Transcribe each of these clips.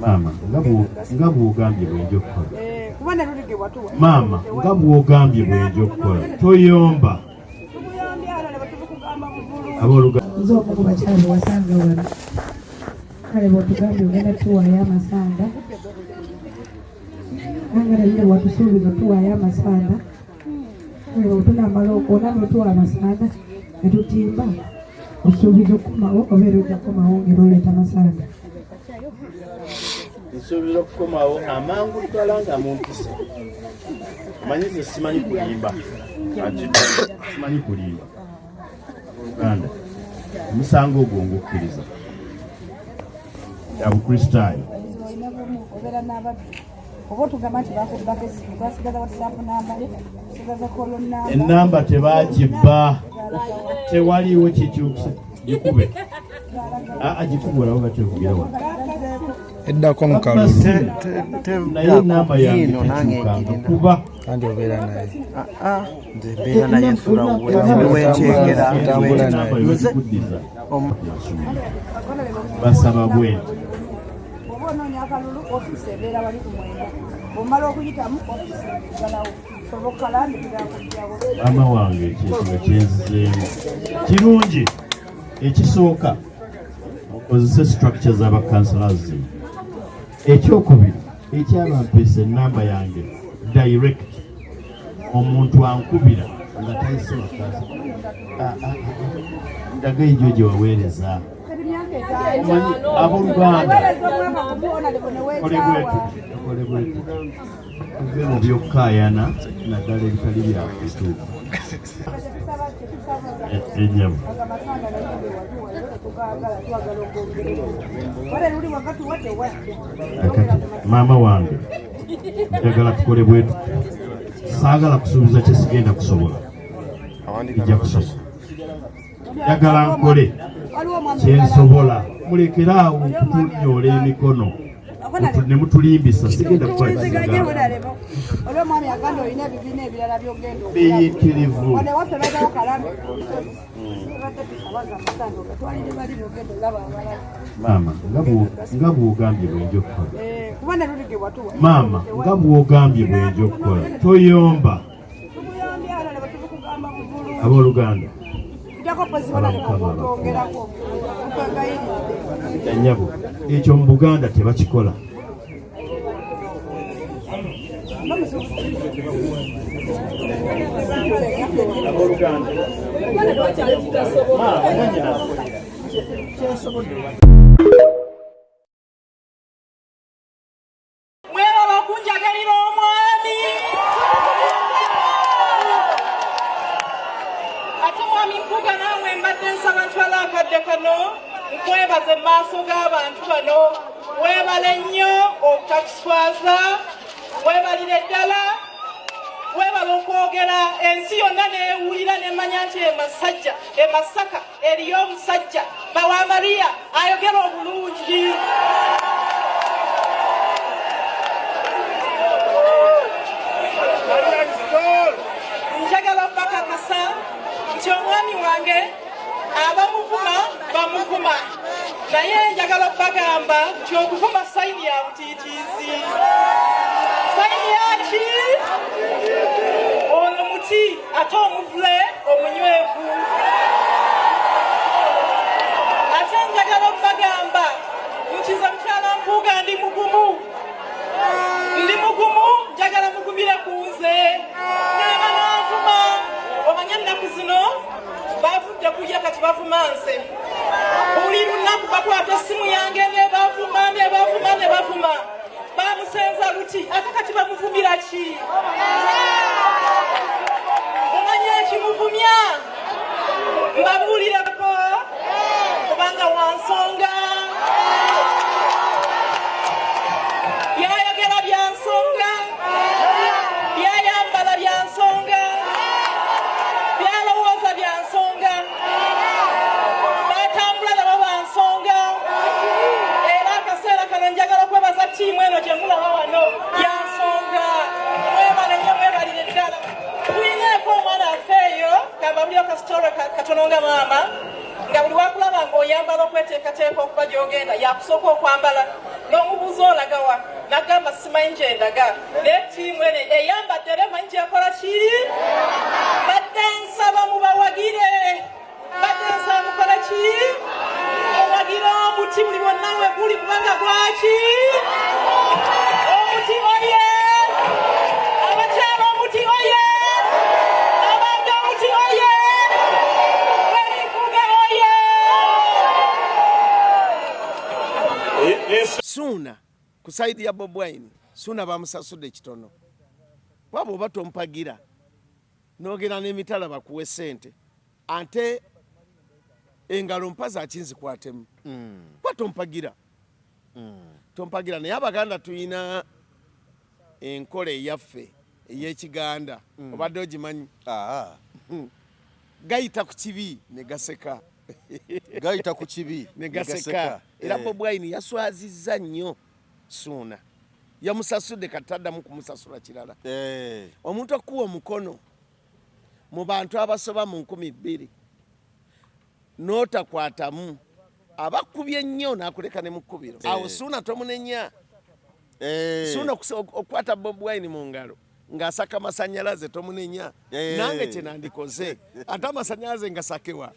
Mama, nga bw'ogambye bwenja okukola. Mama, nga bw'ogambye bwenja okukola. Toyomba. Nze omu ku bakyali wasanga wano. Kale bw'otugambye ogenda tuwaayo amasanda. Nangala ye watusuubiza tuwaayo amasanda. Kale bw'otunamala okwona n'otuwa amasanda ne tutimba. Osuubiza okukomawo obeera ojja kukomawo ng'era oleeta amasanda. Nsuubiza okukomawo amangu tutwala nga mu mpisa. Amanyize simanyi kulimba. Simanyi kulimba. Uganda. Omusango ogwo ng'okkiriza. Ya Bukristaayo. Ennamba tebagibba. Tewaliwo kikyusa. Gikube. Gikubulawo batekugira wano. Eddako mu kalulu. Naye ennamba yange tekyukanga kuba. Kandi obeera naye. Nze mbeera naye nsula wekyengera. Ntambula naye. Basaba bwenti. Maama wange ekintu ekyenzizeemu kirungi. Ekisooka okozese structure z'abakansalazi. Ekyokubiri ekyabampeesa ennamba yange direct. Omuntu ankubira nga tayise bakansa. Ndaga egyo gye waweereza. Abooluganda kole bwetu tuve mu byokkaayana naddala ebitali byakutuuka. Ennyama maama wange njagala tukole bwetu. Saagala kusuubiza kye sigenda kusobola. Ijja kusobola. Njagala nkole kyensobola. Mulekeraawo kutunyoola emikono ne mutulimbisa. Sigenda kukola biyitirivu. Maama, nga bw'ogambye bwenja okukola. Maama, nga bw'ogambye bwenja okukola. Toyomba. Abooluganda. Ennyabo, ekyo mu Buganda tebakikola. Mweba bakunjagalira omwami. Ate mwami Mpuuga naawe mbadde nsaba ntwala akadde kano nkwebaze mu maaso g'abantu bano. Weebale nnyo obutakuswaza. Weebalire ddala. Weebale okwogera. Ensi yonna neewulira nemanya nti e Masaka eriyo omusajja Bawa Maria ayogera obulungi. Njagala bakakasa nti omwami wange abamuvuma bamuvuma, naye njagala bagamba nti okuvuma sayini ya butiitiizi. Sayini yaki? Ono muti ate omuvule omunywevu. Ate njagala bagamba nti ze mukyala Mpuuga ndi mugumu. Ndi mugumu, njagala mugumire ku nze. Neeba nanvuma. Omanya ennaku zino bavudde kulya kati bavuma nze. Buli lunaku bakwata essimu yange ne bavuma. Bamusenza luti ate kati bamuvumira ki? Omanya ekimuvumya? Mbabuulirako kubanga wansonga. Byayogera bya nsonga. Byayambala bya nsonga. Byalowooza bya nsonga. Batambula nabo ba nsonga. Era akaseera kano njagala kwebaza ttiimu eno gye mulaba wano ya nsonga. Mwebale nnyo, mwebalire ddala. Tulinaeko omwana afeeyo kambabulyo kasitolo katono nga maama nga buli wakulaba oyambala okweteekateeka okuba gy'ogenda yakusooka okwambala n'omubuuza olagawa n'agamba simanyi gye ndaga naye ttiimu ene eyambadde era emanyi gyekola ki badde nsaba mubawagire badde nsaba mukola ki owagire omuti buli bwonna we guli kubanga gwaki omuti oye abakyala omuti oye abanja omuti oye wenikuga oye Suuna ku saidi ya Bobi Wine Suuna bamusasudde ekitono waba oba tompagira n'ogenda n'emitala bakuwe ssente ate engalo mpazi akinzikwatemu kuba tompagira tompagira naye Abaganda tuyina enkola eyaffe ey'Ekiganda obadde ogimanyi gayita ku kibi ne gaseka gayita ku kibi ne gaseka era Bobi Wine yaswazizza nnyo Suuna yamusasudde kataddamu kumusasula kirala omuntu okuwa omukono mu bantu abasoba mu 2,000 n'otakwatamu abakubye nnyo n'akuleka ne mu kkubiro awo Suuna tomunenya Suuna okukwata Bobi Wine mu ngalo ng'asaka amasanyalaze tomunenya nange kye nandikoze ate amasanyalaze ngasakewa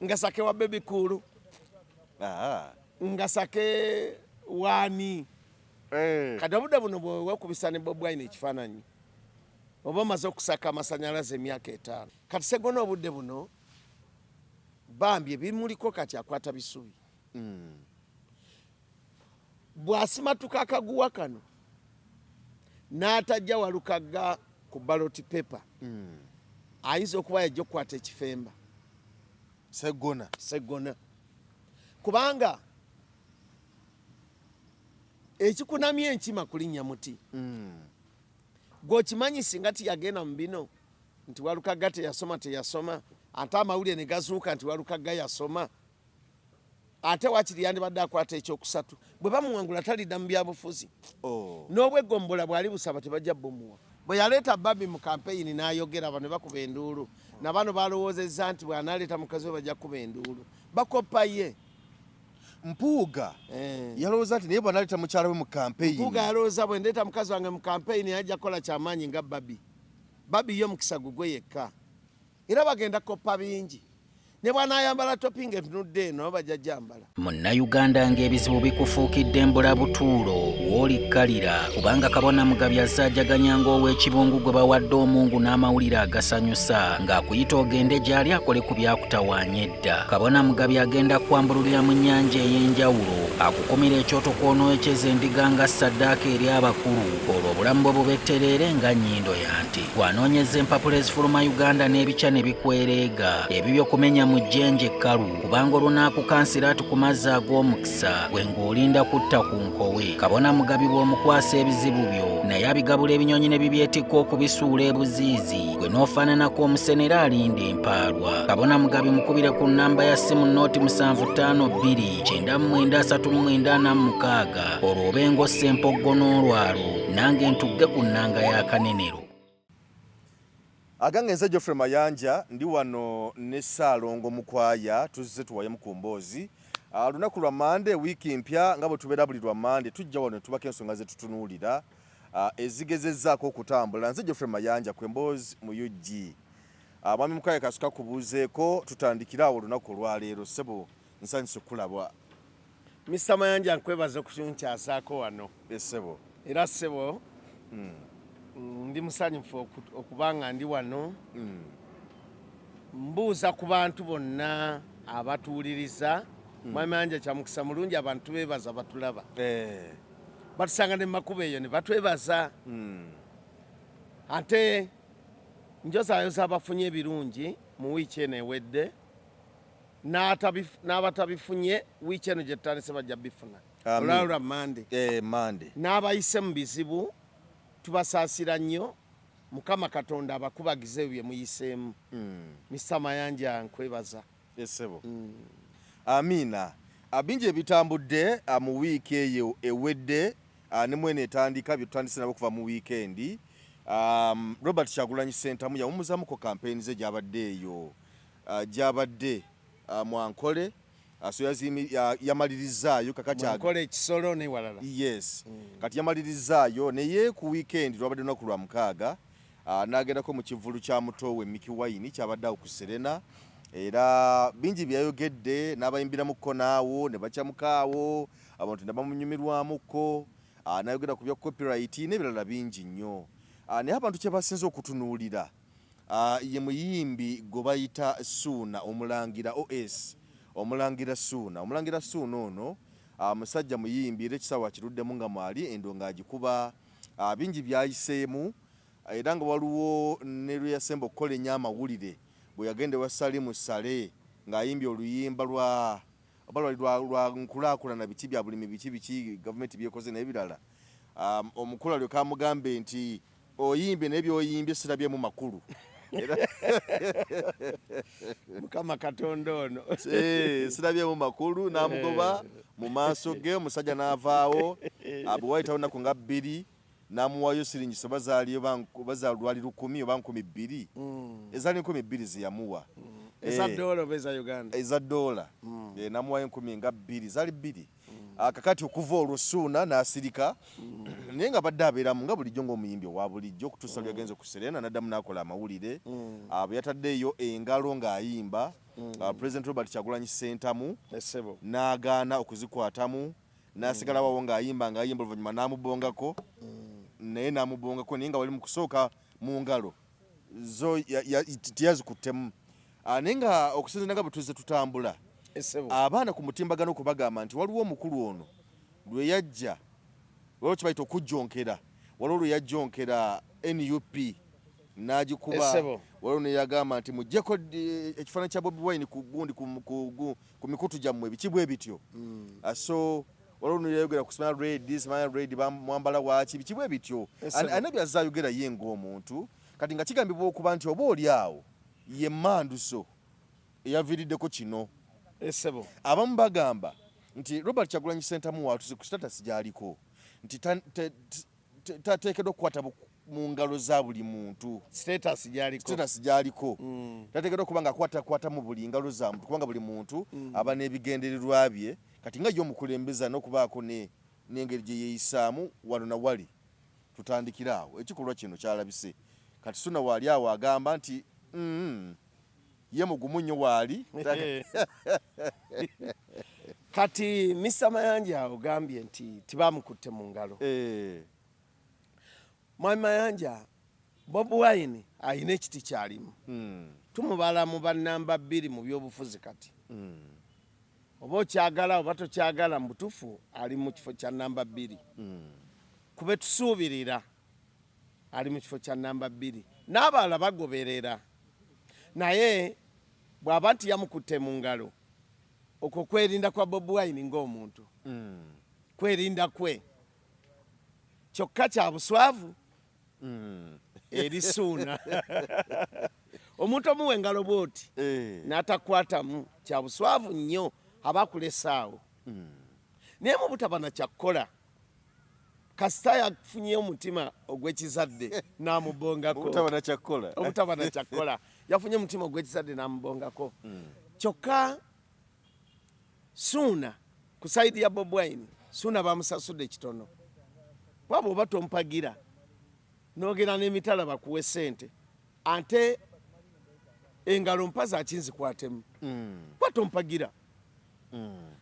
ngasakewa Baby Cool ngasake wani kati obudde buno bwewekubisa ne Bobi Wine ekifaananyi oba omaze okusaka amasanyalaze emyaka 5 kati Sseggona obudde buno bambi ebimuliko kati akwata bisubi bw'asimatuka akaguwa kano n'atajja Walukaga ku ballot paper ayinza okuba yajja okukwata ekifemba Sseggona kubanga ekikunamya enkima kulinnya muti gw'okimanyi singa tiyagenda mu bino nti Walukaga teyasoma ate amawulire ne gazuuka nti Walukaga yasoma ate wakiri yandibadde akwata ekyokusatu bwe bamuwangula talidda mu byabufuzi n'obwegombola bw'ali busaba tebajja bumuwa bwe yaleeta Babi mu kampeyini n'ayogera bano ne bakuba enduulu na bano balowoozezza nti bw'anaaleeta mukazi we bajja kuba enduulu bakoppa ye Mpuuga yalowooza nti naye bw'anaaleeta mukyala we mu kampeyini Mpuuga yalowooza bwe ndeeta mukazi wange mu kampeyini yajja kukola kyamaanyi nga Babi yo mukisa gugwe yekka era bagenda koppa bingi ne bw'anaayambala topping entunudde eno bajja gyambala Munnayuganda ng'ebizibu bikufuukidde mbulabutuulo w'olikkalira kubanga Kabona Mugabi azaajaganya ng'ow'ekibungu gwe bawadde omungu n'amawulire agasanyusa ng'akuyita ogende gy'ali akole ku byakutawaanya edda. Kabona Mugabi agenda kwambululira mu nnyanja ey'enjawulo akukumira ekyoto kw'onooyekeza endiga nga ssaddaaka eri abakulu olwo obulamu bwe bubettereere nga nnyindo ya nti gw'anoonyeza empapula ezifuluma Uganda n'ebica ne bikwereega ebibyo kumenya mujjenje ekkalu kubanga olunaku kansiraati ku mazzi ag'omukisa gwe ng'olinda kutta ku nkowe. Kabona Mugabi bw'omukwasa ebizibu byo naye abigabula ebinyonyi ne bibyetikka okubisuula ebuziizi gwe n'ofaananako omusenera alinda empaalwa. Kabona Mugabi mukubire ku nnamba ya ssimu nooti 7529 9346 olwo obe ng'ossa empoggo n'olwalo nange ntugge ku nnanga ya Kanenero. Agange nze Geoffrey Mayanja ndi wano ne Ssaalongo Mukwaya tuzze tuwaye mukumboozi lunaku lwa Mande wiiki mpya nga bwe tubeera buli lwa Mande tujja wano tubaka ensonga ze tutunuulira ezigezezzaako okutambula. Nze Geoffrey Mayanja kwemboozi mu UG mwami Mukwaya kasuka kubuuzeeko tutandikira awo olunaku olwaleero. Ssebo nsanyuse kulabwa. Mr. Mayanja nkwebaza okunkyasaako wano Ssebo era ssebo ndi musanyufu okubanga ndi wano mbuuza ku bantu bonna abatuwuliriza mwami Mayanja kyamukisa mulungi abantu beebaza batulaba batusanga ne makubo eyo ne batwebaza ate njosaayoza abafunye ebirungi mu wiiki eno ewedde n'abatabifunye wiiki eno gye tutandise bajja bifuna olwalo lwa Mande n'abayise mu bizibu tubasaasira nnyo Mukama Katonda abakubagize bye muyiseemu. Mr. Mayanja nkwebaza. Ssebo Amina abingi ebitambudde mu wiiki eyo ewedde ne mwene etandika bye tutandise nabo kuva mu wiikendi. Robert Kyagulanyi Ssentamu yawummuzamuko kampeyini ze gy'abadde eyo gyabadde Mwankole so yamalirizzaayo kakati Mwankole Kisolo ne walala. Yes. Kati yamalirizzaayo naye ku weekend lwabadde lunaku lwa mukaaga n'agendako mu kivulu kya Mutowe Mickey Wine kyabadde awo ku Serena era bingi byayogedde n'abayimbiramuko naawo ne bakyamukaawo abantu ne bamunyumirwamuko n'ayogera ku bya copyright n'ebirala bingi nnyo naye abantu kye basinze okutunuulira ye muyimbi gwe bayita Suuna Omulangira OS Omulangira Suuna ono musajja muyimbi era ekisawa akiruddemu nga mwali endo ng'agikuba bingi byayiseemu era nga waliwo ne lwe yasemba okukola ennyo amawulire bwe yagenda ewa Salimu Sale ng'ayimbye oluyimba lwa nkulaakulana biki bya bulimi biki gavumenti byekoze n'ebirala omukulu alyoka amugambe nti oyimbe n'ebyoyimbye sirabyemu makulu Mukama Katonda ono sirabyemu makulu n'amugoba mu maaso ge omusajja n'avaawo bwe wayitawo nnaku nga 2 n'amuwaayo siringisa bazaali lwali 10 oba 200 ezaali 200 zeyamuwa eza dola beza Uganda eza dola n'amuwaayo 10 zaali 2 kakati okuva olwo Suuna n'asirika naye nga badde abeeramu nga bulijjo ng'omuyimbi owa bulijjo okutuusa lyagenze ku Serena n'addamu n'akola amawulire bwe yataddeeyo engalo ng'ayimba President Robert Kyagulanyi Ssentamu n'agaana okuzikwatamu n'asigala wawo ng'ayimba oluvannyuma n'amubongako naye n'amubongako naye nga wali mu kusooka mu ngalo zo teyazikuttemu naye nga okusinziira nga bwe tuzze tutambula abaana ku mutimbagano okubagamba nti waliwo omukulu ono lwe yajja waliwo kibayita okujjonkera waliwo lwe yajjonkera NUP n'agikuba waliwo ne yagamba nti muggyeko ekifaananyi kya Bobi Wine ku mikutu gyammwe biki bwe bityo so waliwo ne yayogera ku Smile Red mwambala waki biki bwe bityo alina byazze ayogera ye ng'omuntu kati nga kigambibwa okuba nti oba oli awo ye mmanduso eyaviiriddeko kino abamu bagamba nti Robert Kyagulanyi Ssentamu watuze ku status gy'aliko nti tateekeddwa okukwata mu ngalo za buli muntu status gy'aliko tateekeddwa okuba nga akwata mu buli ngalo za muntu kubanga buli muntu aba n'ebigendererwa bye kati nga y'omukulembeza n'okubaako n'engeri gye yeeyisaamu wano na wali tutandikira awo ekikolwa kino kyalabise kati Suuna waali awo agamba nti ye mugumu nnyo waali kati Mr. Mayanja ogambye nti tibamukutte mu ngalo Mwami Mayanja Bobi Wine ayina ekiti kyalimu tumubala mu bannamba 2 mu byobufuzi kati oba okyagala oba tokyagala mu butuufu ali mu kifo kya namba 2 kube tusuubirira ali mu kifo kya namba 2 n'abalala bagoberera naye bw'aba nti yamukutte mu ngalo okwo kwerinda kwa Bobi Wine ng'omuntu kwerinda kwe kyokka kya buswavu eri Suuna omuntu omuwa engalo bw'oti n'atakwatamu kya buswavu nnyo aba akulesaawo naye mu butaba na kyakkola kasita yafunyeyo omutima ogw'ekizadde n'amubongako obutaba na kyakkola yafunye omutima ogw'ekizadde n'amubongako kyokka Suuna ku sayidi ya Bobi Wine Suuna bamusasudde kitono waba oba tompagira n'ogera n'emitala bakuwe ssente ate engalo mpa zakinzikwatemu kuba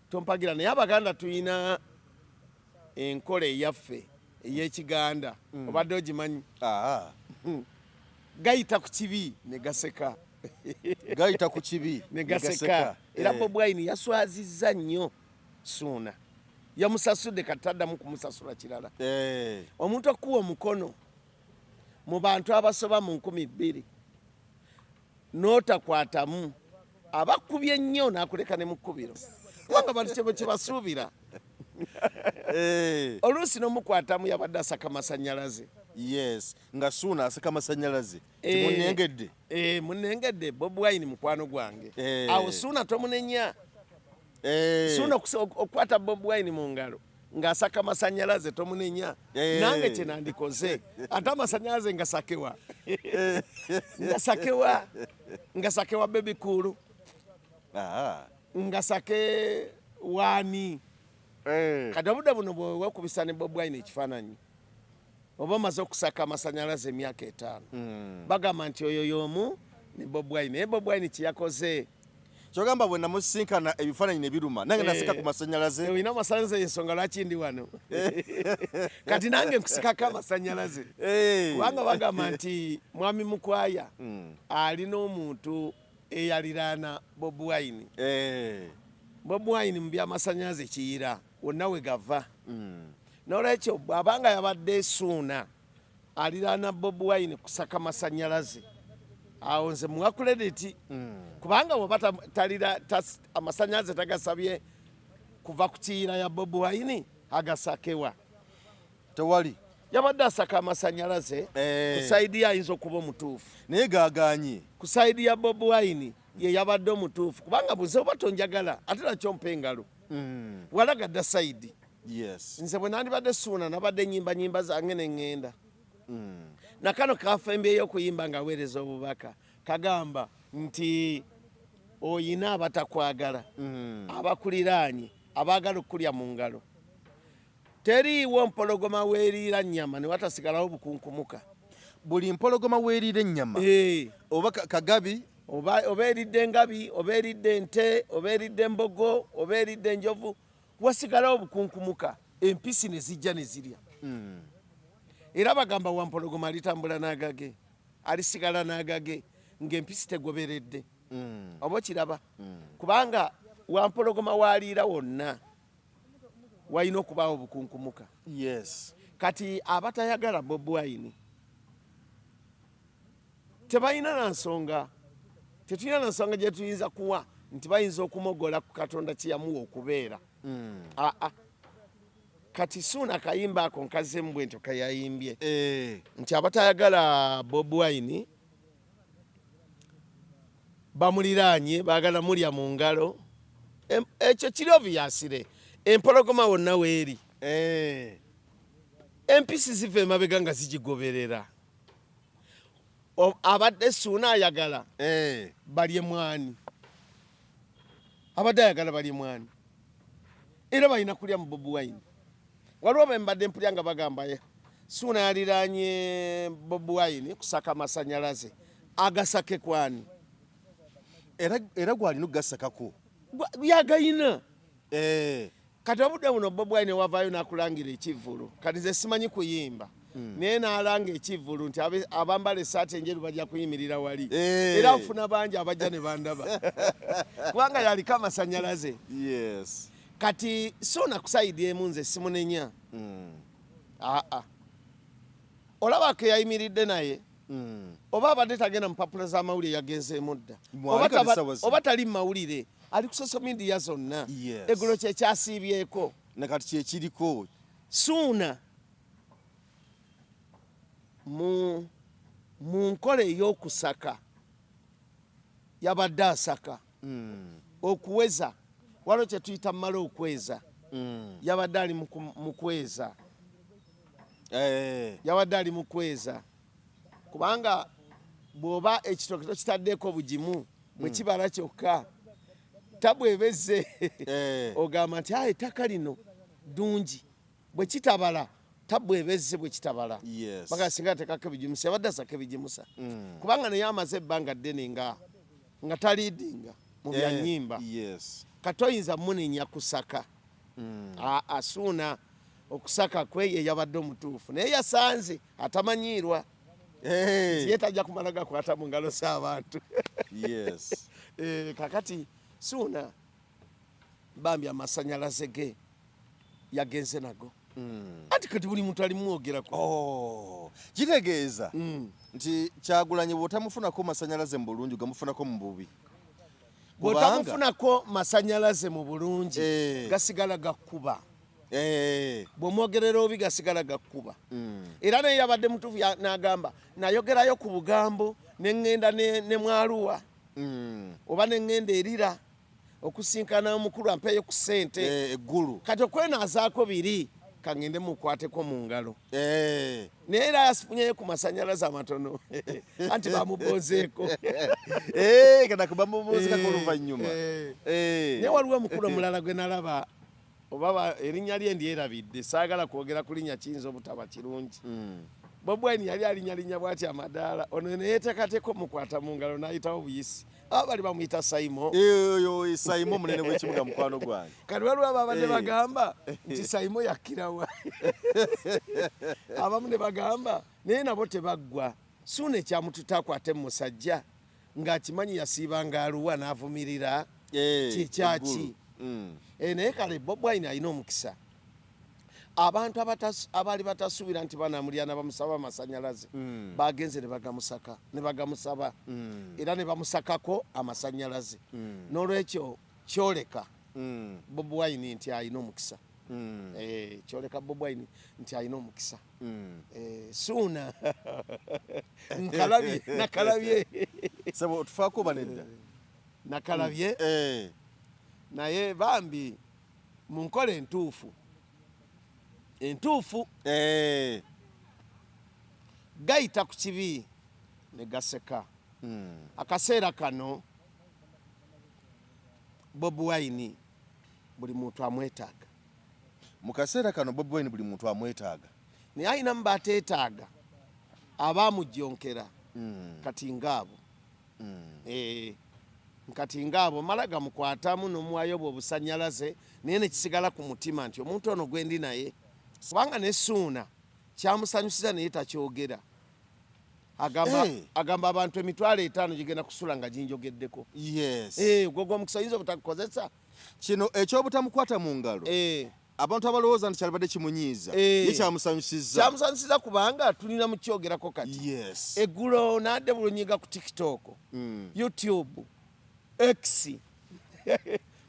tompagira naye Abaganda tuyina enkola eyaffe ey'Ekiganda obadde ogimanyi gayita ku kibi ne gaseka ne gaseka era Bobi Wine yaswazizza nnyo Suuna yamusasudde kataddamu kumusasula kirala omuntu okuwa omukono mu bantu abasoba mu 2,000 n'otakwatamu abakubye nnyo n'akuleka ne mu kkubiro kubanga bantu kye basuubira oluusi n'omukwatamu yabadde asaka masannyalaze nga Suuna asaka masannyalaze munengedde Bobi Wine mukwano gwange awo Suuna tomunenya Suuna okukwata Bobi Wine mu ngalo ng'asaka masanyalaze tomunenya nange kye nandikoze ate amasanyalaze ngasakewa ngasakewa baby cool ngasake wani kati obudde buno bwewekubisa ne Bobi Wine ekifaananyi oba omaze okusaka amasanyalaze emyaka 5 bagamba nti oyo y'omu ne Bobi Wine naye Bobi Wine kyeyakoze kyogamba bwe namusinkana ebifaananyi ne biruma nange nasika ku masanyalaze olina amasanyalaze ensonga lwaki ndi wano kati nange nkusikako amasanyalaze kubanga bagamba nti mwami Mukwaya alina omuntu eyaliraana Bobi Wine Bobi Wine mu byamasanyalaze kiyira wonna we gava n'olwekyo bw'abanga yabadde Ssuuna aliraana Bobi Wine kusaka masanyalaze awo nze muwa credit kubanga bw'oba talira amasanyalaze tagasabye kuva ku kiyira ya Bobi Wine agasakewa tewali yabadde asaka amasanyalaze ku saidi ayinza okuba omutuufu naye gaganye ku saidi ya Bobi Wine ye yabadde omutuufu kubanga buze oba tonjagala ate nakyo mpa engalo walaga dda saidi nze bwe nandibadde Ssuuna nabadde nyimba zange ne ŋŋenda nakano kafembe ey'okuyimba ng'aweereza obubaka kagamba nti oyina abatakwagala abakuliraanye abaagala okukulya mu ngalo teriiwo mpologoma weeriira nnyama ne watasigalawo bukunkumuka buli mpologoma weeriira ennyama oba kagabi oba eridde engabi oba eridde ente oba eridde embogo oba eridde enjovu wasigalawo bukunkumuka empisi ne zijja ne zirya era bagamba wampologoma alitambula n'agage alisigala n'agage ng'empisi tegoberedde oba kiraba kubanga wampologoma waliira wonna walina okubaawo bukunkumuka kati abatayagala Bobi Wine tebalina na nsonga tetulina na nsonga gye tuyinza kuwa nti bayinza okumogola ku Katonda kyeyamuwa okubeera kati Ssuuna kayimba ako nkazemu bwentyo kayayimbye nti abatayagala Bobi Wine bamuliraanye baagala mulya mu ngalo ekyo kiri obyasire empologoma wonna weeri empisi ziva emabega nga zigigoberera abadde Ssuuna ayagala balye mwani abadde ayagala balye mwani era balina kulya mu Bobi Wine waliwo bembadde mpulya nga bagamba Ssuuna yaliraanye Bobi Wine kusaka amasanyalaze agasake kwani era gwalina okugasakako yagayina kati obudde buno Bobi Wine wavaayo n'akulangira ekivvulu kati nze simanyi kuyimba naye n'alanga ekivvulu nti abambala essaati enjeru bajja kuyimirira wali era nfuna bangi abajja ne bandaba kubanga yaliko amasanyalaze kati Ssuuna ku sayidi emu nze simunenya olabako eyayimiridde naye oba abadde tagenda mu mpapula z'amawulire yagenzeemu dda oba tali mu mawulire ali ku social media zonna eggulo kye kyasiibyeko nakati kyekiriko Ssuuna mu nkola ey'okusaka yabadde asaka okuweza waliwo kye tuyita mmala okweza yabadde ali mu kweza yabadde ali mu kweza kubanga bw'oba ekitooke tokitaddeko bugimu bwe kibala kyokka tabwebeze ogamba nti ettaka lino ddungi bwe kitabala tabwebeze bwe kitabala baga singa ateekako ebijimusa yabadde asaka ebijimusa kubanga naye amaze ebbanga ddene nga taliidinga mu byanyimba kati oyinza munenya kusaka Ssuuna okusaka kwe ye yabadde omutuufu naye yasanze atamanyiirwa ye tajja kumala gakwata mu ngalo z'abantu kakati Ssuuna bambi amasanyalaze ge yagenze nago ati kati buli muntu alimwogerako kitegeeza nti Kyagulanyi bw'otamufunako masanyalaze mu bulungi gamufunako mu bubi bw'otamufunako masanyalaze mu bulungi gasigala gakkuba bw'omwogerera obi gasigala gakkuba era naye yabadde mutuufu n'agamba nayogerayo ku bugambo ne ŋŋenda ne Mwaluwa oba ne ŋŋenda erira okusinkana omukulu ampeeyo ku ssente eggulu kati okwenaazaako biri kangende mukwateko mu ngalo naye era yasifunyeyo ku masanyalaze amatono anti bamubozeeko kana kubamubozekako oluvannyuma naye waliwo omukulu omulala gwe nalaba oba erinnya lye ndyerabidde saagala kwogera ku linnya kiyinza obutaba kirungi Bobi Wine yali alinyalinya bwati amadaala ono neyeteekateko mukwata mu ngalo n'ayitawo buyisi bali bamuyita Saimo Saimo munene w'ekibuga mukwano gwange kati waliwo ababadde bagamba nti Saimo yakkirawa abamu ne bagamba naye nabo tebaggwa Suuna ekyamututa akwate mu musajja ng'akimanyi yasiibanga aluwa n'avumirira kikyaki naye kale Bobi Wine alina omukisa abantu abali batasuubira nti banamulya nabamusaba amasanyalaze bagenze ne bagamusaba era ne bamusakako amasanyalaze n'olwekyo kyoleka Bobi Wine nti alina omukisa kyoleka Bobi Wine nti alina omukisa Suuna nakalabye sabo tufaako banedda nakalabye naye bambi mu nkola entuufu gayita ku kibi ne gaseka akaseera kano Bobi Wine buli muntu amwetaaga mu kaseera kano Bobi Wine buli muntu amwetaaga naye ayinamu bateetaaga abaamujjonkera kati ngaabo nkati ngaabo malaga mukwatamu n'omuwayo bwe obusanyalaze naye ne kisigala ku mutima nti omuntu ono gwe ndi naye kubanga ne Suuna kyamusanyusiza naye takyogera agamba abantu 5,000 gigenda kusula nga ginjogeddeko gwe gw'omukisa oyinza obutakukozesa kino ekyobutamukwata mu ngalo abantu abalowooza nti kyalibadde kimunyiiza ye kyamusanyusiza kubanga tulina mukyogerako kati eggulo n'adde bulunyiga ku TikTok YouTube X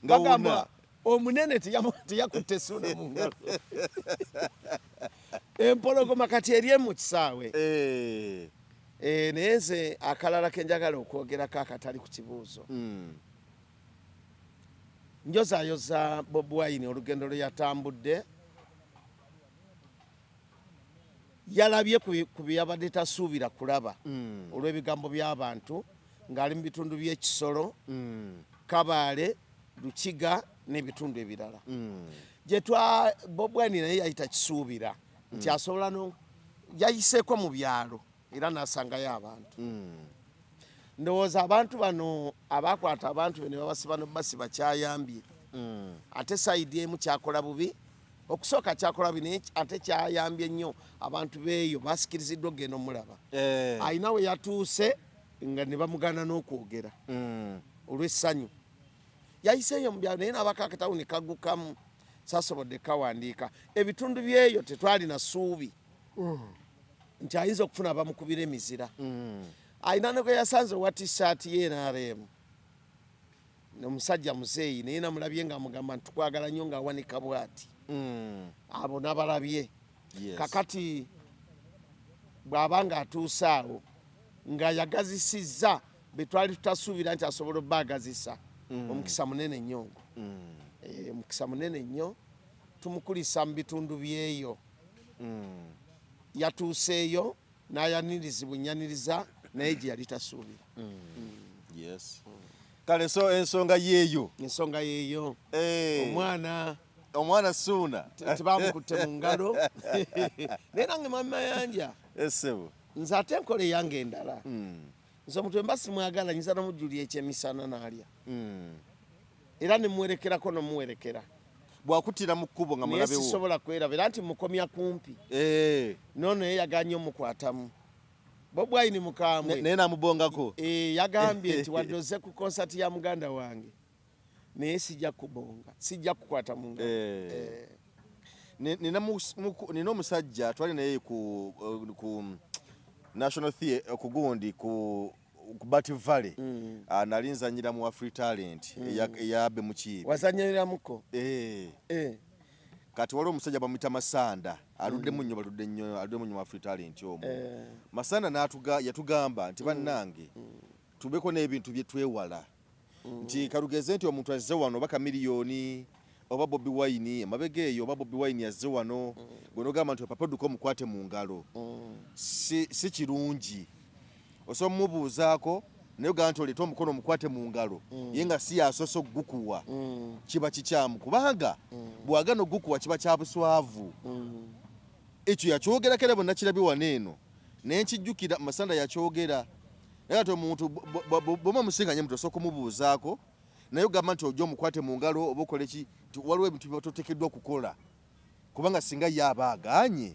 bagamba omunene teyakutte Suuna mu ngalo empologoma kati eri mu kisaawe naye nze akalala kenjagala okwogerako akatali ku kibuuzo njozaayoza Bobi Wine olugendo lwe yatambudde yalabye ku byabadde tasuubira kulaba olw'ebigambo by'abantu ng'ali mu bitundu by'ekisolo Kabaale Lukiga n'ebitundu ebirala Bobi Wine naye yayita kisuubira nti asobola yayiseeko mu byalo era n'asangayo abantu ndowooza abantu bano abakwata abantu be ne babasiba n'obasiba kyayambye ate sayidi emu kyakola bubi okusooka kyakola bubi naye ate kyayambye nnyo abantu beeyo basikiriziddwa ogenda omulaba ayina we yatuuse nga ne bamugana n'okwogera olw'essanyu yayiseeyo mu byalo naye n'abakakatawo ne kagukamu sasobodde kawandiika ebitundu byeyo tetwalina ssuubi nti ayinza okufuna abamukubira emizira ayina ne gwe yasanze owa t-shirt ye NRM omusajja muzeeyi naye namulabye ng'amugamba nti tukwagala nnyo ng'awanika bw'ati abo n'abalabye kakati bw'aba ng'atuuse awo nga yagazisizza be twali tutasuubira nti asobola obba agazisa omukisa munene nnyo omukisa munene nnyo tumukulisa mu bitundu byeyo yatuuseeyo n'ayanirizibwa ennyaniriza naye gye yali tasuubira kale so ensonga yeeyo omwana Suuna tebamukutte mu ngalo naye nange mami Mayanja nze ate enkola eyange endala nze omuntu emba simwagala nyinza nomujulya ekyemisana n'alya era nemuwerekerako nomuwerekera bwakuttira mu kkubo nga mulabewo naye sisobola kweraba era nti mukomya kumpi noono ye yaganye omukwatamu Bobi Wine mukambwe naye namubongako yagambye nti wadde oze ku konsati ya muganda wange naye sijja kubonga sijja kukwata mu ngalo nina omusajja twali naye ku National Theatre kugundi ku Bati Valley nali nzanyira mu Afri Talent eyabe mukiibi wazanyiramuko kati waliwo omusajja bamuyita Masanda aludde mu nnyo Afri Talent omwo Masanda yatugamba nti bannange tubeko n'ebintu bye twewala nti kalugeze nti omuntu azze wano baka miliyoni oba Bobi Wine amabega eyo oba Bobi Wine yazze wano gwenogamba nti papa duko mukwate mu ngalo si kirungi osobola mubuuzaako naye ogamba nti oleeta omukono mukwate mu ngalo ye nga si yasoso gukuwa kiba kikyamu kubanga bwagano gukuwa kiba kya buswavu ekyo yakyogerako era bonna kirabye wano eno naye nkijjukira Masanda yakyogera naye ate omuntu bw'oba musinganye muntu osooka kumubuuzaako naye ogamba nti ojja omukwate mu ngalo oba okole ki nti waliwo ebintu by'ototeekeddwa okukola kubanga singa ye aba agaanye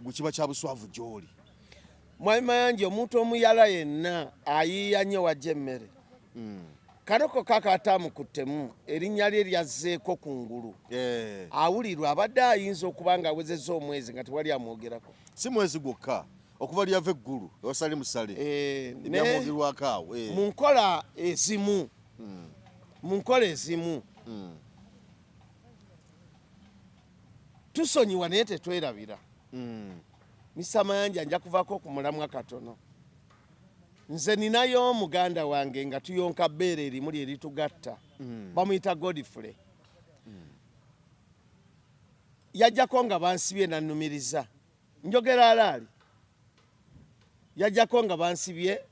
gwe kiba kya buswavu gy'oli. Mwami Mayanja omuntu omuyala yenna ayiiya nnyo wajja emmere kanoko kakatamukuttemu erinnya lye lyazzeeko ku ngulu awulirwa abadde ayinza okuba nga awezezza omwezi nga tewali amwogerako si mwezi gwokka okuva lyava eggulu osali musale ebyamwogerwako awo mu nkola ezimu tusonyiwa naye tetwerabira. Mr. Mayanja nja kuvaako ku mulamwa katono. Nze ninayo muganda wange nga tuyonka bbeere erimu lye litugatta bamuyita Godfrey. Yajjako nga bansibye nannumiriza njogera alaali yajjako nga bansibye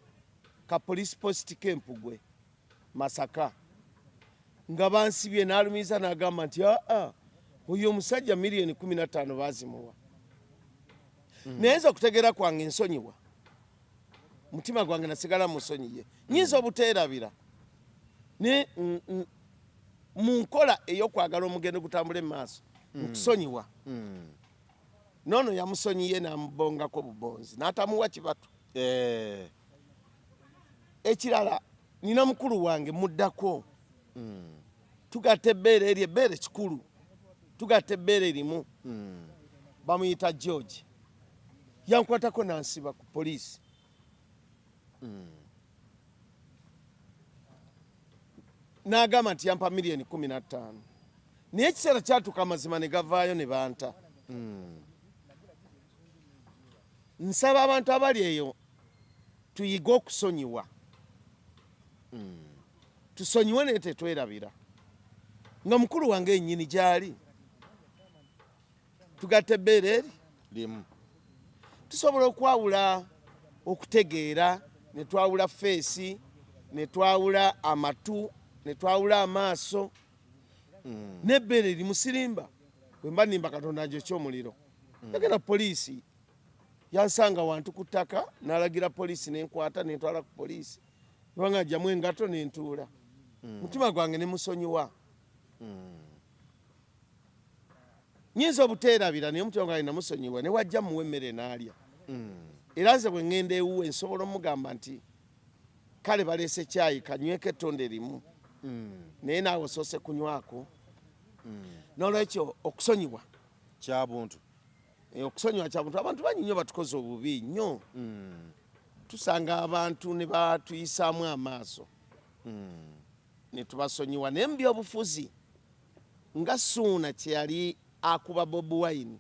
ka police post Kempugwe Masaka nga bansibye n'alumiza n'agamba nti oyo omusajja miliyoni 15 bazimuwa. Nayenza okutegeera kwange ensonyiwa mutima gwange nasigala musonyiye nyinza obuteerabira ne mu nkola ey'okwagala omugendo gutambule maaso nkusonyiwa nono yamusonyiye n'amubongako bubonzi n'atamuwa kibatu. Ekirala nina mukulu wange muddako tugatta ebbeere eryo ebbeere kikulu tugatta ebbeere erimu bamuyita George yankwatako nansiba ku poliisi n'agamba nti yampa miliyoni 15 naye ekiseera kyatuuka amazima ne gavaayo ne banta. Nsaba abantu abali eyo tuyige okusonyiwa tusonyiwe naye tetwerabira nga mukulu wange ennyini gy'ali tugatta ebbeere eri limu tusobola okwawula okutegeera ne twawula feesi ne twawula amatu ne twawula amaaso n'ebbeere eri musirimba bwe mba nimba Katonda njo ky'omuliro yagenda poliisi yansanga wantu ku ttaka n'alagira poliisi n'enkwata n'entwala ku poliisi kubanga ajjamu engato n'entuula mutima gwange ne musonyiwa nyinza obuteerabira naye omutima gwange namusonyiwa ne wajja muwe emmere n'alya. Era nze bwe ŋŋenda ewuwe nsobola omugamba nti kale baleese caayi kanyweko ettonde limu naye naawe osoose kunywako. N'olwekyo okusonyiwa kya buntu okusonyiwa kya buntu abantu bangi nnyo batukoze obubi nnyo tusanga abantu ne batuyisaamu amaaso ne tubasonyiwa naye mu byobufuzi nga Suuna kyeyali akuba Bobi Wine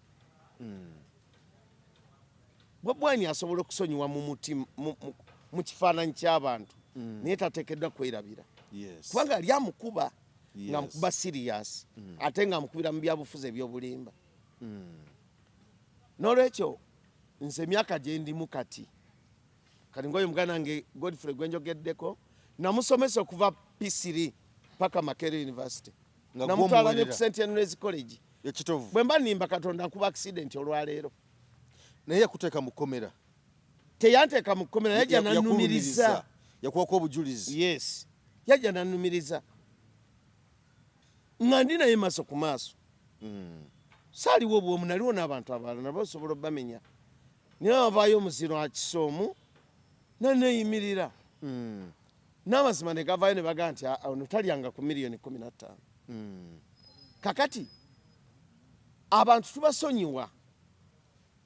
Bobi Wine asobola okusonyiwa mu kifaananyi ky'abantu naye tateekeddwa kwerabira kubanga ali amukuba nga mukuba sirias ate nga amukubira mu byabufuzi ebyobulimba. N'olwekyo nze emyaka gye ndimu kati ngoyo muganda wange Godfrey gwe njogeddeko namusomesa okuva P3 paka Makerere University namutwala ne ku St. Henry's College ekitovu bwe mba nimba Katonda nkuba accident olwaleero naye yakuteeka mu kkomera teyanteeka mu kkomera yajja nannumiriza yakuwako obujulizi yes yajja nannumiriza nga ndi naye maaso ku maaso saaliwo obwomu naliwo n'abantu abalala nabo osobola obbamenya naye bavaayo omuziro akisoomu naneeyimirira n'amazima ne gavaayo ne bagaa nti ono talyanga ku miliyoni 15 kakati abantu tubasonyiwa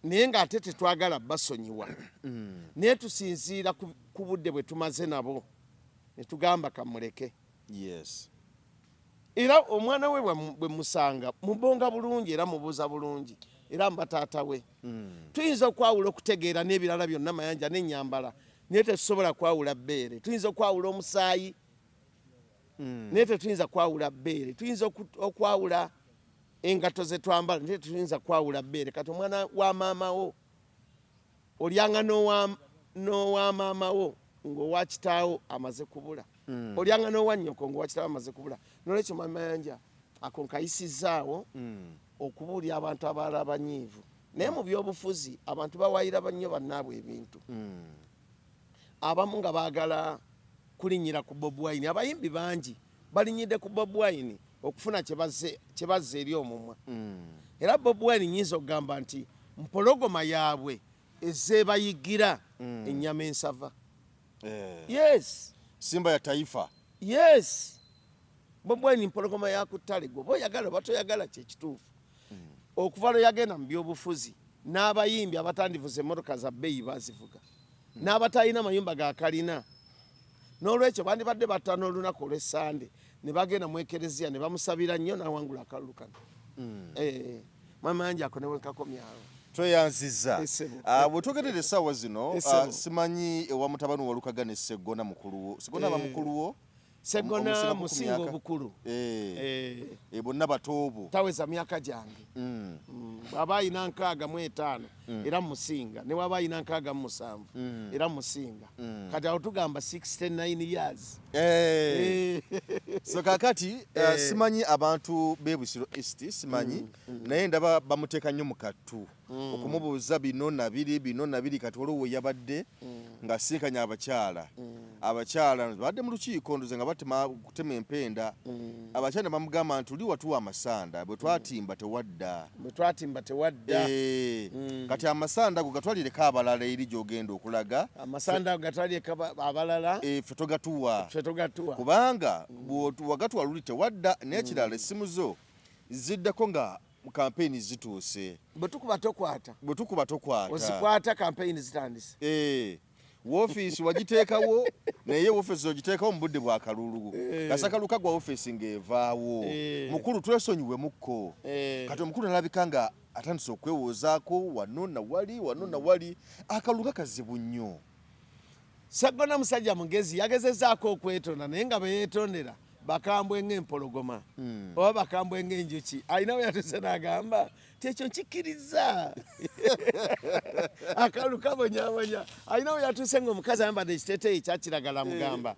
naye ng'ate tetwagala basonyiwa naye tusinziira ku budde bwe tumaze nabo ne tugamba kamuleke. Era omwana we bwe musanga mubonga bulungi era mubuuza bulungi era mbataata we tuyinza okwawula okutegeera n'ebirala byonna Mayanja n'ennyambala naye tetusobola kwawula bbeere tuyinza okwawula omusaayi naye tetuyinza kwawula bbeere, tuyinza okwawula engato ze twambala naye tetuyinza kwawula bbeere. Kati omwana wa maamawo olyanga n'owa maamawo ng'owa kitaawo amaze kubula, olyanga n'owa nnyoko ng'owa kitaawo amaze kubula. Nolwekyo Mamayanja ako nkayisizaawo okubuulya abantu abalala abanyiivu, naye mu byobufuzi abantu bawayira bannyo bannaabwe ebintu, abamu nga baagala kulinnyira ku Bobi Wine. Abayimbi bangi balinyidde ku Bobi Wine okufuna kye bazza eri omumwa, era Bobi Wine nyinza okugamba nti mpologoma yaabwe ezeebayigira ennyama ensava. Yes, Simba ya taifa. Yes, Bobi Wine mpologoma yakuttale, gwe oba oyagala oba toyagala kyekituufu. Okuva lwe yagenda mu byobufuzi n'abayimbi abatandivuza emmotoka za bbeeyi bazivuga, n'abatalina mayumba ga kalina. N'olwekyo bandibadde battaano olunaku olw'Essande ne bagenda mu ekereziya ne bamusabira nnyo n'awangula akalulu kano. Mamayanja ako ne wenkakomyawo. Tweyanziza. Bwe twogerera essaawa zino simanyi ewa mutabani wa Lukaga ne Sseggona mukuluwo. Sseggona aba mukuluwo? Sseggona musinga obukulu. Bonna batoobo. Taweza myaka gyange. Bw'aba ayina 65 era musinga, ne waba ayina 67 era musinga. Kati awo tugamba 69 years. So kakati simanyi abantu b'Ebusiro East, simanyi naye ndaba bamuteeka nnyo mu kattu okumubuuza bino na biri kati waliwo yabadde ng'asinkanya abakyala badde mu lukiiko ndoze nga kutema empenda. Abakyala bamugamba nti oli watuwa amasanda bwe twatimba tewadda. Kati amasanda go gatwalireko abalala eri gy'ogenda okulaga. Amasanda gatwalireko abalala ffe togatuwa kubanga wagatwala luli tewadda, naye ekirala essimu zo ziddako nga kampeyini zituuse. Bwe tukuba tokwata ozikwata kampeyini zitandise. Woofiisi wagiteekawo naye woofiisi ogiteekawo mu budde bwa kalulu. Kasakaluka gwa woofiisi ng'evaawo. Mukulu twesonyiwemukko. Kati omukulu alabika nga atandise okwewozaako wano na wali akalulu kazibu nnyo. Sseggona musajja mugezi yagezezzaako okwetonda naye nga beyeetondera bakambwe ng'empologoma oba bakambwe ng'enjuki. Alina we yatuuse n'agamba tekyo nkikkiriza. Akalulu kabonyabonya. Alina we yatuuse ng'omukazi ayambadde ekiteeteeyi ekya kiragala amugamba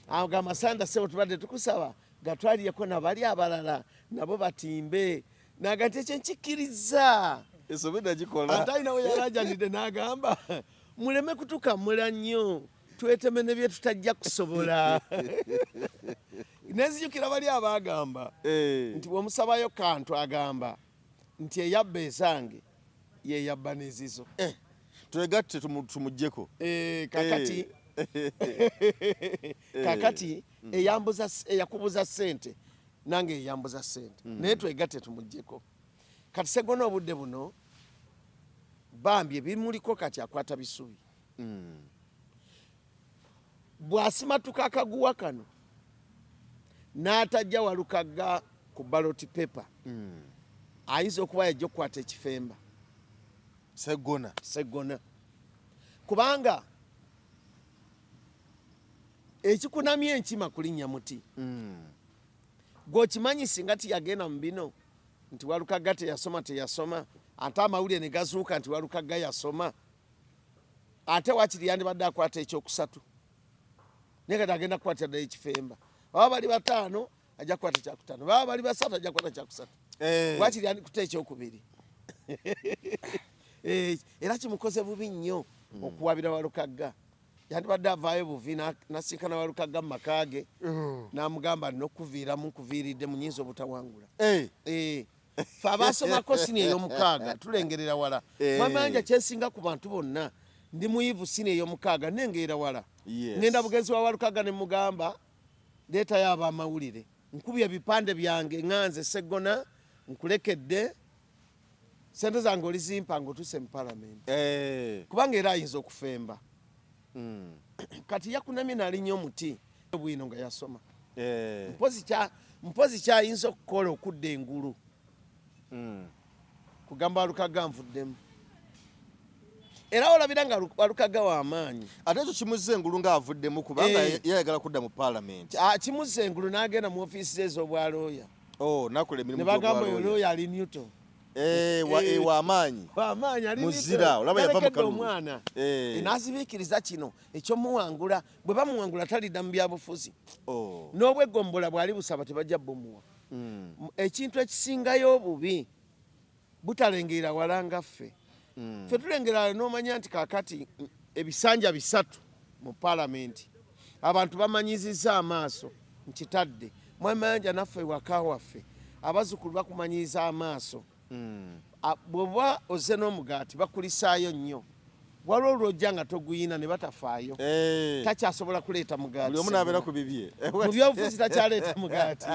amasanda ssebo tubadde tukusaba gatwalireko nabali abalala nabo batimbe. Naga tekyo nkikkiriza. Ate alina we yalajanidde n'agamba muleme kutukamula nnyo tweteme ne bye tutajja kusobola. Nezijukira bali abagamba nti bw'omusabayo kantu agamba nti eyabba esange yeyabba n'ezizo. Twegatte tumuggyeko. Kakati eyakubuza ssente nange eyambuza ssente naye twegatte tumuggyeko. Kati Sseggona obudde buno bambi ebimuliko kati akwata bisubi. Bw'asimatuka akaguwa kano n'atajja Walukaga ku ballot paper ayinza okuba yajja okukwata ekifemba Sseggona kubanga ekikunamya enkima kulinnya muti. Gw'okimanyi singa tiyagenda mu bino nti Walukaga teyasoma ate amawulire ne gazuuka nti Walukaga yasoma, ate wakiri yandibadde akwata ekyokusatu naye kati agenda kukwata ddala ekifemba. Baba bali bataano ajja kukwata kyakutaano, baba bali basatu ajja kukwata kyakusatu, wakiri yandikuta ekyokubiri. Era kimukoze bubi nnyo okuwabira Walukaga. Yandibadde avaayo buvi nasinkana Walukaga mu maka ge n'amugamba n'okuviiramu nkuviiridde munyinza obutawangula. Ffe abaasomako sini ey'omukaaga tulengerera wala. Mamayanja kyensinga ku bantu bonna ndi muyivu sini ey'omukaaga nengerera wala. Ngenda bugenzi wa Walukaga ne mugamba leetayo ab'amawulire nkubye ebipande byange ŋŋanze Sseggona nkulekedde sente zange olizimpa ng'otuuse mu palamenti kubanga era ayinza okufemba. Kati yakunamye n'alinnya omuti bwino nga yasoma. Mpozi kyayinza okukola okudda engulu kugamba Walukaga nvuddemu. era olabira nga Walukaga w'amaanyi. Ate ekyo kimuzza engulu ng'avuddemu kubanga yayagala kudda mu paalamenti. Kimuzza engulu n'agenda mu ofiisi ze ez'obwalooya. Nakola emirimu ne bagamba olooya ali Newton. W'amaanyi. W'amaanyi ali muzira olaba yava mu kalulu. Omwana n'azibiikiriza kino ekyomuwangula bwe bamuwangula talidda mu byabufuzi. N'obwegombola bw'ali busaba tebajja bumuwa. Ekintu ekisingayo obubi butalengerera wala nga ffe. Ffe tulengera n'omanya nti kaakati ebisanja 3 mu paalamenti abantu bamanyizizza amaaso nkitadde. Mwamayanja naffe waka waffe abazzukulu bakumanyiza amaaso. Bw'oba ozze n'omugaati bakulisaayo nnyo. Waliwo olwojja nga toguyina ne batafaayo. Takyasobola kuleeta mugaati. Buli omu n'abeera ku bibye. Mu byobufuzi takyaleeta mugaati.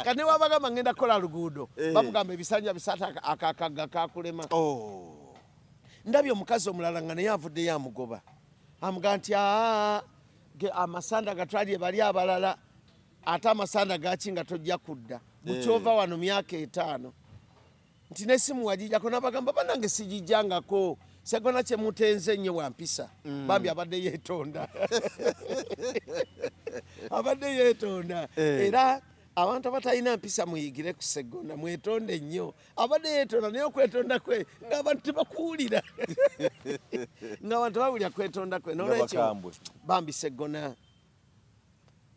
Kati ne wabagamba ngenda kukola luguudo bamugamba ebisanja 3 akakagga kakulema. Ndabye omukazi omulala nga naye avuddeyo amugoba. Amuga nti amasanda gatwalye bali abalala ate amasanda gaki nga tojja kudda. Bukyova wano myaka 5. Nti n'essimu wagijjako n'abagamba bannange sigijjangako. Segona kye mutenze nnyo wampisa. Bambi abadde yeetonda. Abadde yeetonda. Era abantu abatalina mpisa muyigire ku Segona mwetonde nnyo. Abadde yeetonda naye okwetonda kwe ng'abantu tebakuwulira. Ng'abantu bawulira kwetonda kwe. N'olwekyo bambi Segona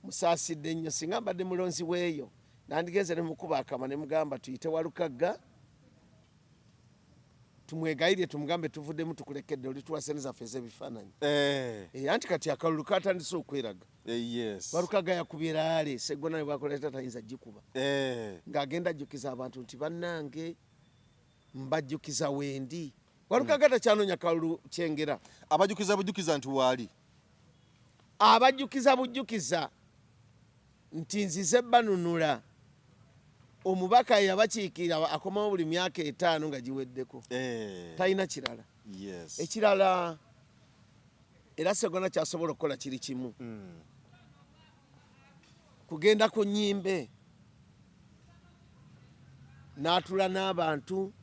musaasidde nnyo. Singa mbadde mulonzi weeyo nandigenze ne mukuba akama ne mugamba tuyite Walukaga tumwegayirye tumugambe tuvuddemu tukulekedde oli tuwase nezaffe ez'ebifaananyi. Anti kati akalulu katandise okweraga. Walukaga yakubye laale Segona ne bwakoleeta tayinza gikuba. Ng'agenda ajjukiza abantu nti bannange mbajjukiza wendi. Walukaga takyanoonya kalulu kyengera. Abajjukiza bujjukiza nti waali. Abajjukiza bujjukiza nti nzize banunula. Omubaka yabakiikira akomawo buli myaka 5 nga giweddeko. Talina kirala. Ekirala era Segona kyasobola okukola kiri kimu. Kugenda ku nnyimbe n'atula n'abantu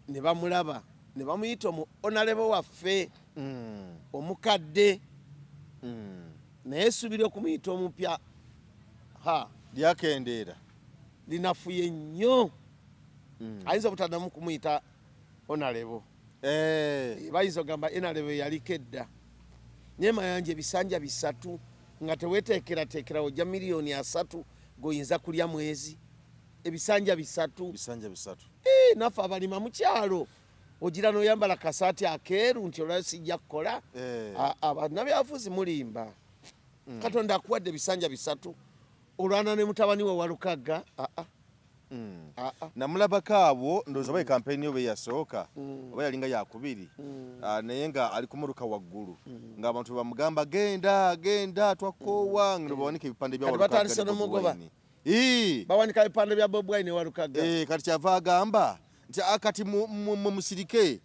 ne bamulaba ne bamuyita honorable waffe omukadde naye esubira okumuyita omupya lyakendeera linafuye nnyo. Ayinza obutaddamu kumuyita honorable. Bayinza ogamba honorable yaliko edda. Naye mayanja ebisanja 3 nga teweteekerateekera ojja miliyoni 3 goyinza kulya mwezi. Ebisanja 3. Naffe abalima mu kyalo ogira n'oyambala kasaati akeeru nti olwayo sijja kukola. Bannabyabufuzi mulimba. Katonda akuwadde ebisanja 3 olwana ne mutabani we Walukaga. Namulabako abo ndowooza oba ekampeyini oba eyasooka oba yalinga yakubiri naye nga ali kumuluka waggulu ng'abantu bamugamba genda twakoowa nga bawanika ebipande bya Walukaga. Bawanika ebipande bya Bobi Wine ne Walukaga. Kati kyava agamba nti kati musirike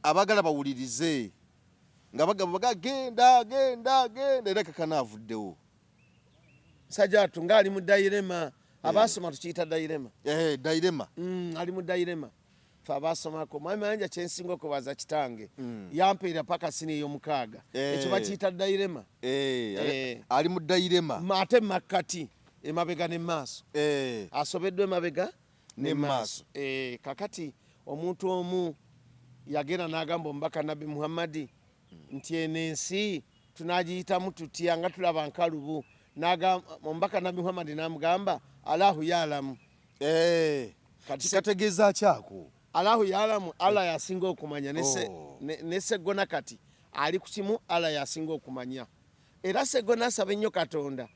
abagala bawulirize nga bagamba genda era kakana avuddewo. Sajatu ngali mu dairema abasoma tukiyita dairema. Dairema. Ali mu dairema. Fa abasomako Mayanja kyensinga okubaza kitange yampeera paka sini ey'omukaaga. Ekyo bakiyita dairema. Ali mu dairema. Ate makkati emabega ne maaso. Asobeddwe emabega ne maaso. Kakati omuntu omu yagenda n'agamba omubaka Nabi Muhammadi nti eno ensi tunagiyitamu tutya nga tulaba nkalubu. Omubaka Nabi Muhammad n'amugamba Allahu ya'lamu. Kikategeeza kyako. Allahu ya'lamu, Allah yasinga okumanya. Ne Segona kati ali ku kimu Allah yasinga okumanya. Era Segona asaba ennyo Katonda.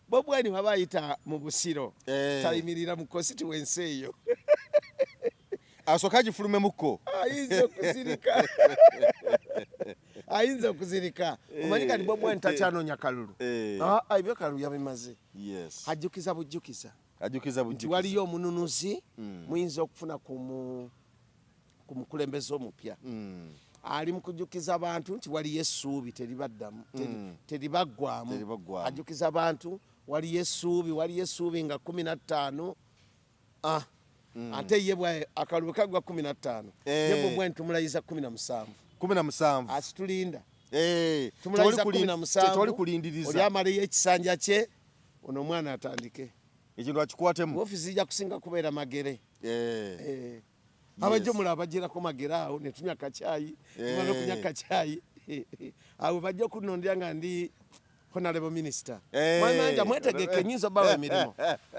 Bobi Wine babayita mu busiro. Tayimirira mu constituency eyo. Asooka agifulume mukko. Ayinza okuzirika. Omanyi kati Bobi Wine takyanoonya kalulu. Ebyo kalulu yabimaze. Ajjukiza bujjukiza. Nti waliyo omununuzi muyinza okufuna ku mukulembeze omupya. Ali mu kujjukiza abantu nti waliyo essuubi teribaggwamu. Ajjukiza abantu waliyo essuubi nga 15 ate ye bwa akalulu kagwa 15 ye bwa ntumulayiza 17 asitulinda tumulayiza 17 oli amale ekisanja kye ono mwana atandike ekintu akikwatemu ofisi ija kusinga kubeera magere abajja mulaba bagirako magere awo ne tunywa kacyayi tumala okunywa kacyayi awo bajja kunondera nga ndi honorable minister mwamanja mwetegeke nyinza bawe emirimu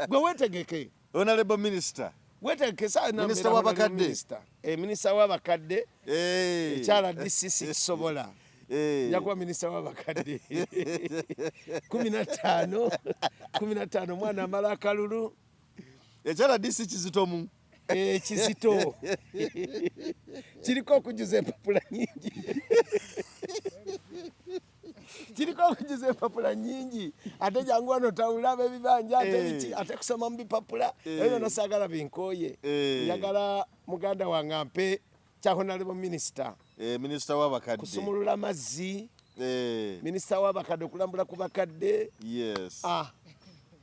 gwe wetegeke honorable minister wetegeke saa na minister w'abakadde minister w'abakadde ekyala DCC kisobola nyakuba minister w'abakadde 15 mwana amala akalulu ekyala DCC kizitomu kizito kiriko okujuza empapula nyingi kiriko okujuza empapula nyingi ate jangu wano tawulaba ebibanja ate kusoma mu bipapula ebyo nasaagala binkooye njagala muganda wange mpe kya honorable minister minister w'abakadde kusumulula amazzi minister w'abakadde okulambula ku bakadde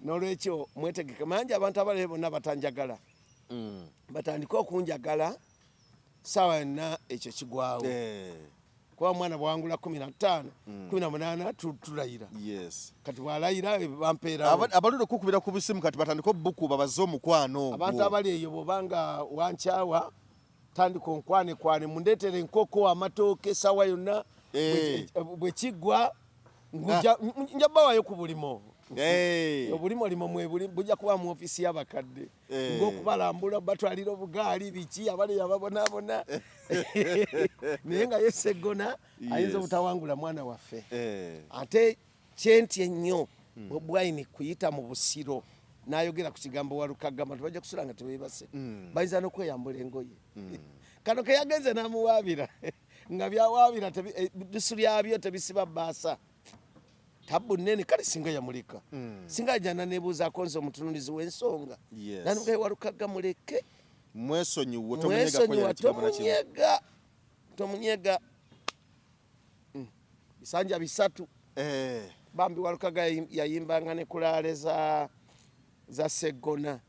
n'olwekyo mwetegeke manje abantu abali bonna batanjagala batandika okunjagala sawa yonna ekyo kigwawo kuba mwana bwangula 15 18 tulayira kati bwalayira bampeera abalule okukubira ku bisimu kati batandika obukuba baze omukwano ogwo abantu abali eyo bobanga wankyawa tandika onkwane mundeetere enkoko amatooke sawa yonna bwe kiggwa nja bawayo ku bulimo obulimo limo bujja kuba mu ofisi y'abakadde ng'okubalambula batwalira obugaali biki abali yababonaabona naye nga yeseggona ayinza obutawangula mwana waffe ate kyenti ennyo Bwine kuyita mu busiro n'ayogera ku kigambo Walukagamba tubajja kusula nga tebeebase bayinza n'okweyambula engoye kano ke yagenze n'amuwaabira nga byawaabira bisu byabyo tebisiba bbaasa tabu nene kale singa yamuleka singa jana nebuuzaako nze omutunulizi w'ensonga nanugaye Walukagamba muleke mwesonyiwa tomunyega bisanja bisatu bambi Walukagamba yayimbanga ne kulaale za Segona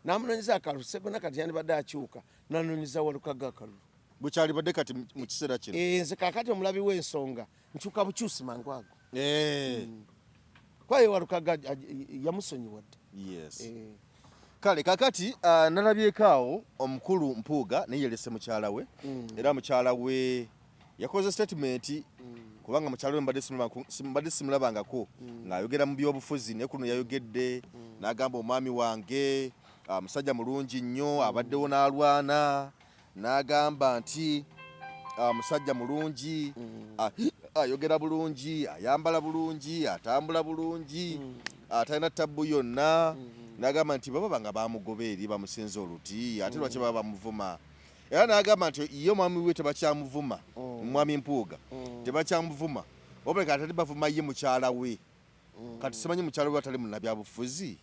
namunonyeza akalulu Segona kati yandibadde akyuka nanonyeza Walukagamba akalulu bukyali badde kati mu kiseera kino nze kakati omulabi w'ensonga nkyuka bukyusi mangu ago kwaye Walukagamba yamusonyiwa dde kale kakati nalabyekaawo omukulu Mpuuga neyelese mukyala we era mukyala we yakoze statement kubanga mukyala we mbadde simulabangako ng'ayogera mu byobufuzi naye kuno yayogedde n'agamba omwami wange musajja mulungi nnyo abaddewo n'alwana n'agamba nti musajja mulungi ayogera bulungi ayambala bulungi atambula bulungi atalina ttabbu yonna n'agamba nti baba banga bamugoba eri bamusinza oluti ate lwaki baba bamuvuma era n'agamba nti ye omwami we tebakyamuvuma omwami Mpuuga tebakyamuvuma obaleka atali bavuma ye mukyala we kati simanyi mukyala we atali munnabyabufuzi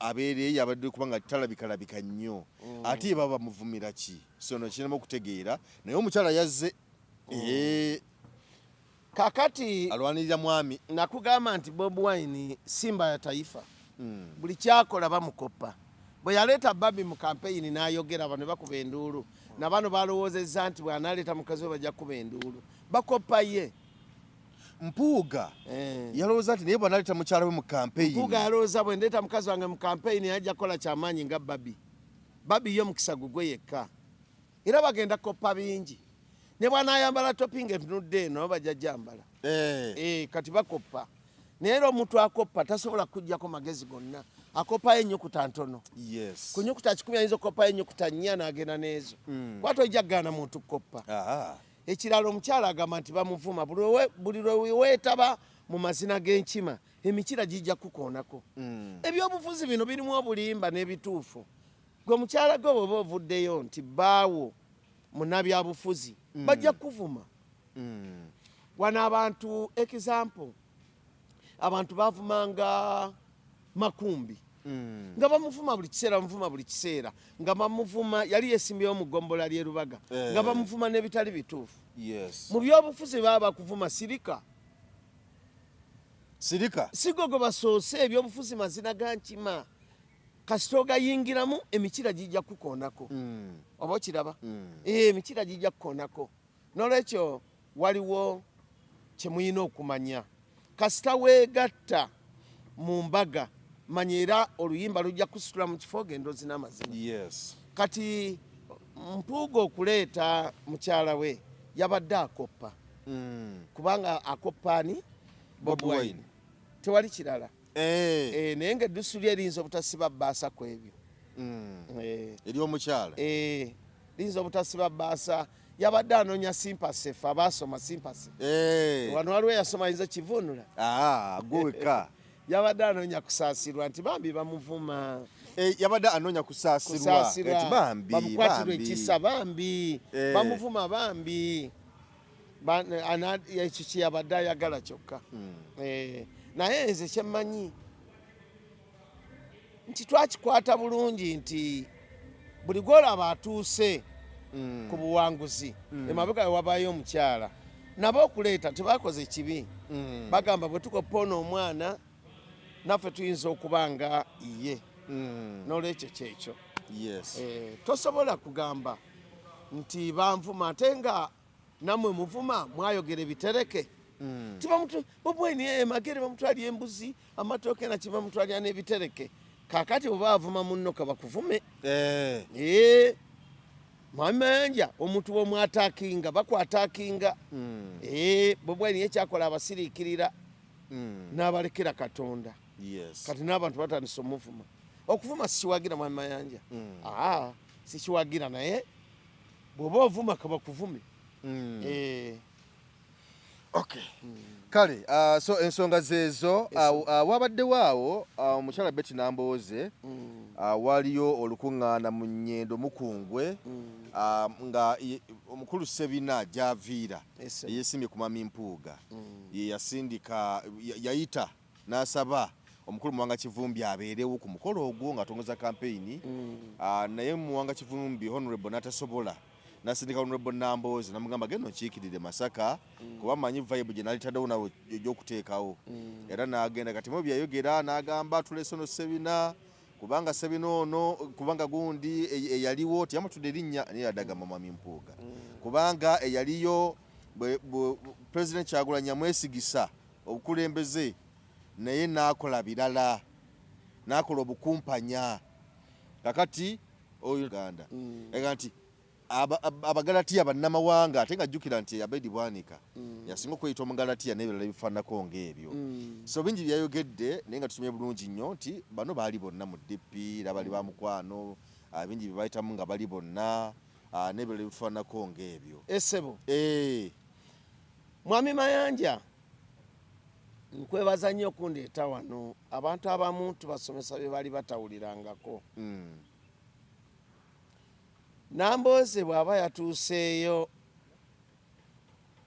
abeereyo abadde kubanga talabika nnyo ate ye baba bamuvumira ki sono kirina okutegeera naye omukyala yazze kakati alwanirira mwami nakugamba nti Bobi Wine simba ya taifa buli kyakola bamukopa bwe yaleeta Babi mu kampeyini n'ayogera bano bakuba enduulu na bano balowoozezza nti bw'anaaleeta mukazi we bajja kuba enduulu bakopa ye Mpuuga yalowooza nti naye bw'anaaleeta mukyala we mu kampeyini Mpuuga yalowooza bwe ndeeta mukazi wange mu kampeyini ajja kukola kyamaanyi nga Babi yo mukisa gugwe yekka era bagenda koppa bingi ne bw'anaayambala topinga entunudde eno bajja gyambala kati bakoppa naye era omuntu akoppa tasobola kuggyako magezi gonna akoppayo ennyukuta ntono ku nnyukuta 10 ayinza okoppayo ennyukuta 4 n'agenda n'ezo kwata ojja kugaana muntu kukoppa ekirala omukyala agamba nti bamuvuma buli lwe weetaba mu mazina g'enkima emikira gijja kukoonako ebyobufuzi bino birimu obulimba n'ebituufu gwe mukyala gwe bw'oba ovuddeyo nti baawo munnabyabufuzi bajja kuvuma wano abantu example abantu bavumanga Makumbi nga bamuvuma buli kiseera nga bamuvuma yali yesimbyewo mu ggombola ly'e Lubaga nga bamuvuma n'ebitali bituufu mu byobufuzi baba bakuvuma sirika sigogo basoose ebyobufuzi mazina ga nkima kasita ogayingiramu emikira gijja kukoonako oba okiraba emikira gijja kukoonako n'olwekyo waliwo kye muyina okumanya kasita weegatta mu mbaga manya era oluyimba lujja kusitula mu kifo gendoozi n'amazina kati Mpuuga okuleeta mukyala we yabadde akoppa kubanga akoppaani Bobi Wine tewali kirala naye ng'eddusu lye liyinza obutasiba bbaasa ku ebyo eri omukyala liyinza obutasiba bbaasa yabadde anoonya simpasi ffe abaasoma simpasi wano waliwo yasoma yinza kivuunula gweweka yabadde anoonya kusaasirwa nti bambi bamuvuma yabadde anoonya kusaasirwa bamukwatirwa ekisa bambi bamuvuma bambi ekyo kyeyabadde ayagala kyokka naye nze kyemmanyi nti twakikwata bulungi nti buli gwolaba atuuse ku buwanguzi emabega wewabayo omukyala nabo okuleeta tebakoze kibi bagamba bwe tukoppoona omwana naffe tuyinza okuba nga iye n'olwekyo kyekyo tosobola kugamba nti banvuma ate nga nammwe muvuma mwayogera ebitereke Bobi Wine magere bamutwalira embuzi amatooke nakyo bamutwalira n'ebitereke kakati oba avuma munno kabakuvume Mwami Mayanja omuntu w'omwataakinga bakwataakinga Bobi Wine ekyakola abasiriikirira n'abalekera Katonda kati n'abantu batandise omuvuma okuvuma sikiwagira Mwami Mayanja sikiwagira naye bw'oba ovuma kabakuvume kale so ensonga zeezo wabaddewo awo omukyala Betty Nambooze waliyo olukuŋŋaana mu Nnyendo Mukungwe nga omukulu Ssebina gy'aviira eyeesimbye ku Mami Mpuuga ye yasindika yayita n'asaba omukulu Muwanga Kivumbi abeerewo ku mukolo ogwo ng'atongoza kampeyini naye Muwanga Kivumbi Honorable n'atasobola nasindika Honorable Nambooze namugamba genda onkiikirire Masaka kuba manyi vibe gye nalitaddewo nawe egy'okuteekawo era n'agenda kati mu byayogera n'agamba tuleese ono Ssebina kubanga Ssebina ono kubanga gundi eyaliwo teyamutudde erinnya naye yadagamba Mami Mpuuga kubanga eyaliyo President Kyagulanyi amwesigisa obukulembeze naye n'akola birala n'akola obukumpanya kakati oyo Uganda ega nti abagalatiya bannamawanga ate nga jjukira nti Abedi Bwanika yasinga okweyita omugalatiya n'ebirala ebifaananako ng'ebyo so bingi byayogedde naye nga tusomye bulungi nnyo nti bano baali bonna mu DP era bali ba mukwano bingi bye bayitamu nga bali bonna n'ebirala ebifaananako ng'ebyo essebo Mwami Mayanja nkwebaza nnyo okundeeta wano abantu abamu tubasomesa bye bali batawulirangako Nambooze bw'aba yatuuseeyo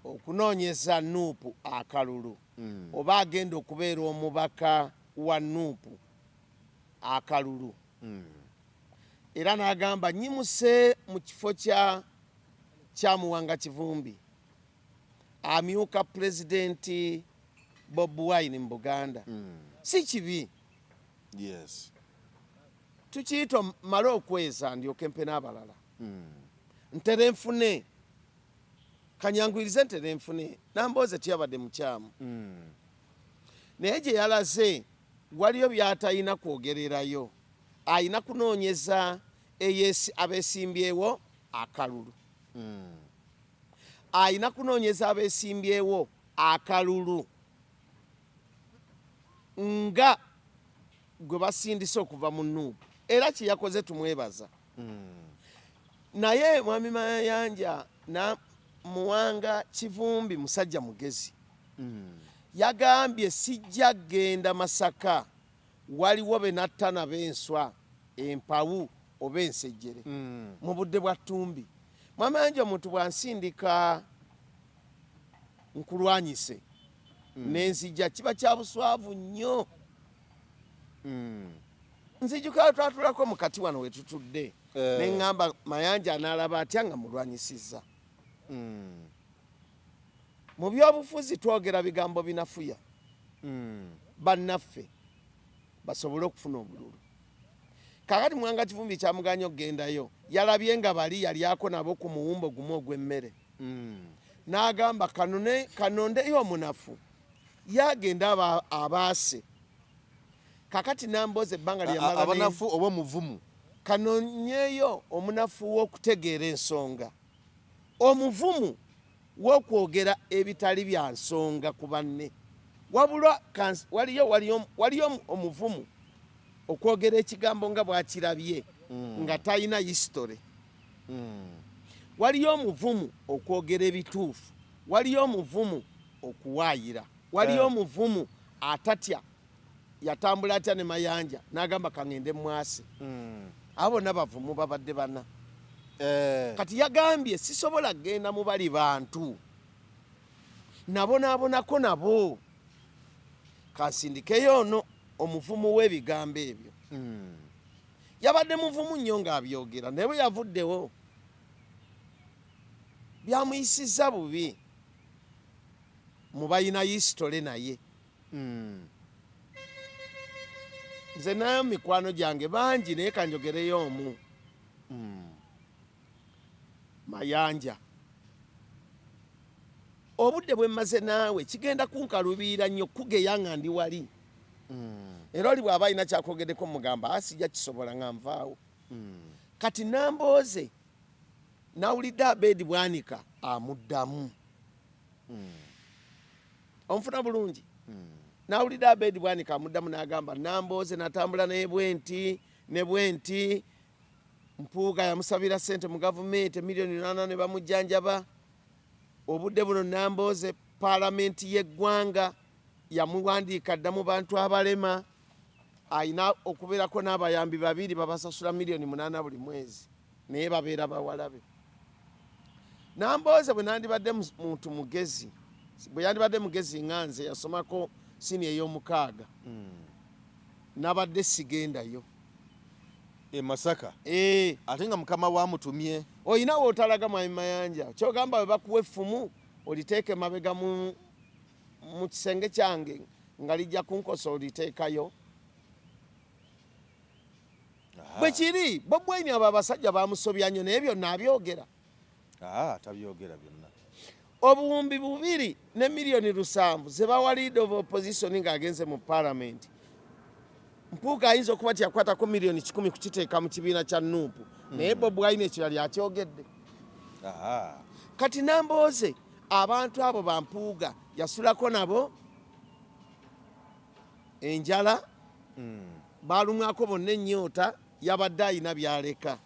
okunoonyeza Nuupu akalulu oba agenda okubeera omubaka wa Nuupu akalulu era n'agamba nyimuse mu kifo kya Muwanga Kivumbi amyuka pulezidenti Bobi Wine mu Buganda si kibi tukiyita male okweza ndyoke mpe n'abalala ntere nfune kanyangwirize ntere nfune Nambooze tiyabadde mukyamu naye gye yalaze waliyo by'atalina kwogererayo alina kunoonyeza abeesimbyewo akalulu alina kunoonyeza abeesimbyewo akalulu nga gwe basindise okuva mu Nuupu era kye yakoze tumwebaza naye Mwami Mayanja na Muwanga Kivumbi musajja mugezi yagambye sijja genda Masaka waliwo be nattana b'enswa empawu oba ensejjere mu budde bwa ttumbi Mwami Mayanja omuntu bwansindika nkulwanyise n'enzija kiba kya buswavu nnyo nzijuka twatulako mu kati wano we tutudde ne ngamba Mayanja analaba atya nga mulwanyisiza mu byobufuzi twogera bigambo binafuya bannaffe basobole okufuna obululu kakati Mwanga Kivumbi kyamuganya okgendayo yalabye nga bali yalyako nabo ku muwumbo gumu ogw'emmere n'agamba kanondeyo omunafu yagenda abaase kakati Nambooze ebbanga lyamala abanafu oba omuvumu kanonyeyo omunafu w'okutegeera ensonga omuvumu w'okwogera ebitali bya nsonga ku banne wabula waliyo omuvumu okwogera ekigambo nga bwakirabye nga talina history waliyo omuvumu okwogera ebituufu waliyo omuvumu okuwaayira waliyo omuvumu atatya yatambula atya ne Mayanja n'agamba kaŋŋende mwase abo n'abavumu babadde bana kati yagambye sisobola kgenda mu bali bantu nabonaabonako nabo kansindikeyo ono omuvumu w'ebigambo ebyo yabadde muvumu nnyo ng'abyogera naye bwe yavuddewo byamuyisizza bubi mu balina yisitole naye nze nayo mikwano gyange bangi naye kanjogereyo omu Mayanja obudde bwe mmaze naawe kigenda kunkalubiira nnyo kugeya nga ndi wali era oli bw'aba alina kyakogeddeko mugamba asijja kisobola nga nvaawo kati Nambooze nawulidde Abedi Bwanika amuddamu onfuna bulungi nawulidde Abedi Bwanika amuddamu n'agamba Nambooze natambula naye bwenti ne bwenti Mpuuga yamusabira ssente mu gavumenti miliyoni 8 ne bamujjanjaba obudde buno Nambooze paalamenti y'eggwanga yamuwandiika dda mu bantu abalema ayina okubeerako n'abayambi 2 babasasula miliyoni 8 buli mwezi naye babeera bawalabe Nambooze bwe nandibadde muntu mugezi bwe yandibadde mugezi nga nze yasomako sini ey'omukaaga nabadde sigendayo Masaka ate nga mukama wamutumye oyina wootalaga Mwami Mayanja kyogamba bwe bakuwa effumu oliteeke mabega mu kisenge kyange nga lijja kunkosa oliteekayo bwe kiri Bobi Wine abo abasajja bamusobya nnyo naye byonna abyogera tabyogera byonna obuwumbi 2 ne miliyoni 7 ze bawa leader of opposition ng'agenze mu parliament Mpuuga ayinza okuba tyakwatako miliyoni 10 kukiteeka mu kibiina kya Nuupu naye Bobi Wine ekyo yali akyogedde kati Nambooze abantu abo ba Mpuuga yasulako nabo enjala balumwako bonna ennyota yabadde ayina byaleka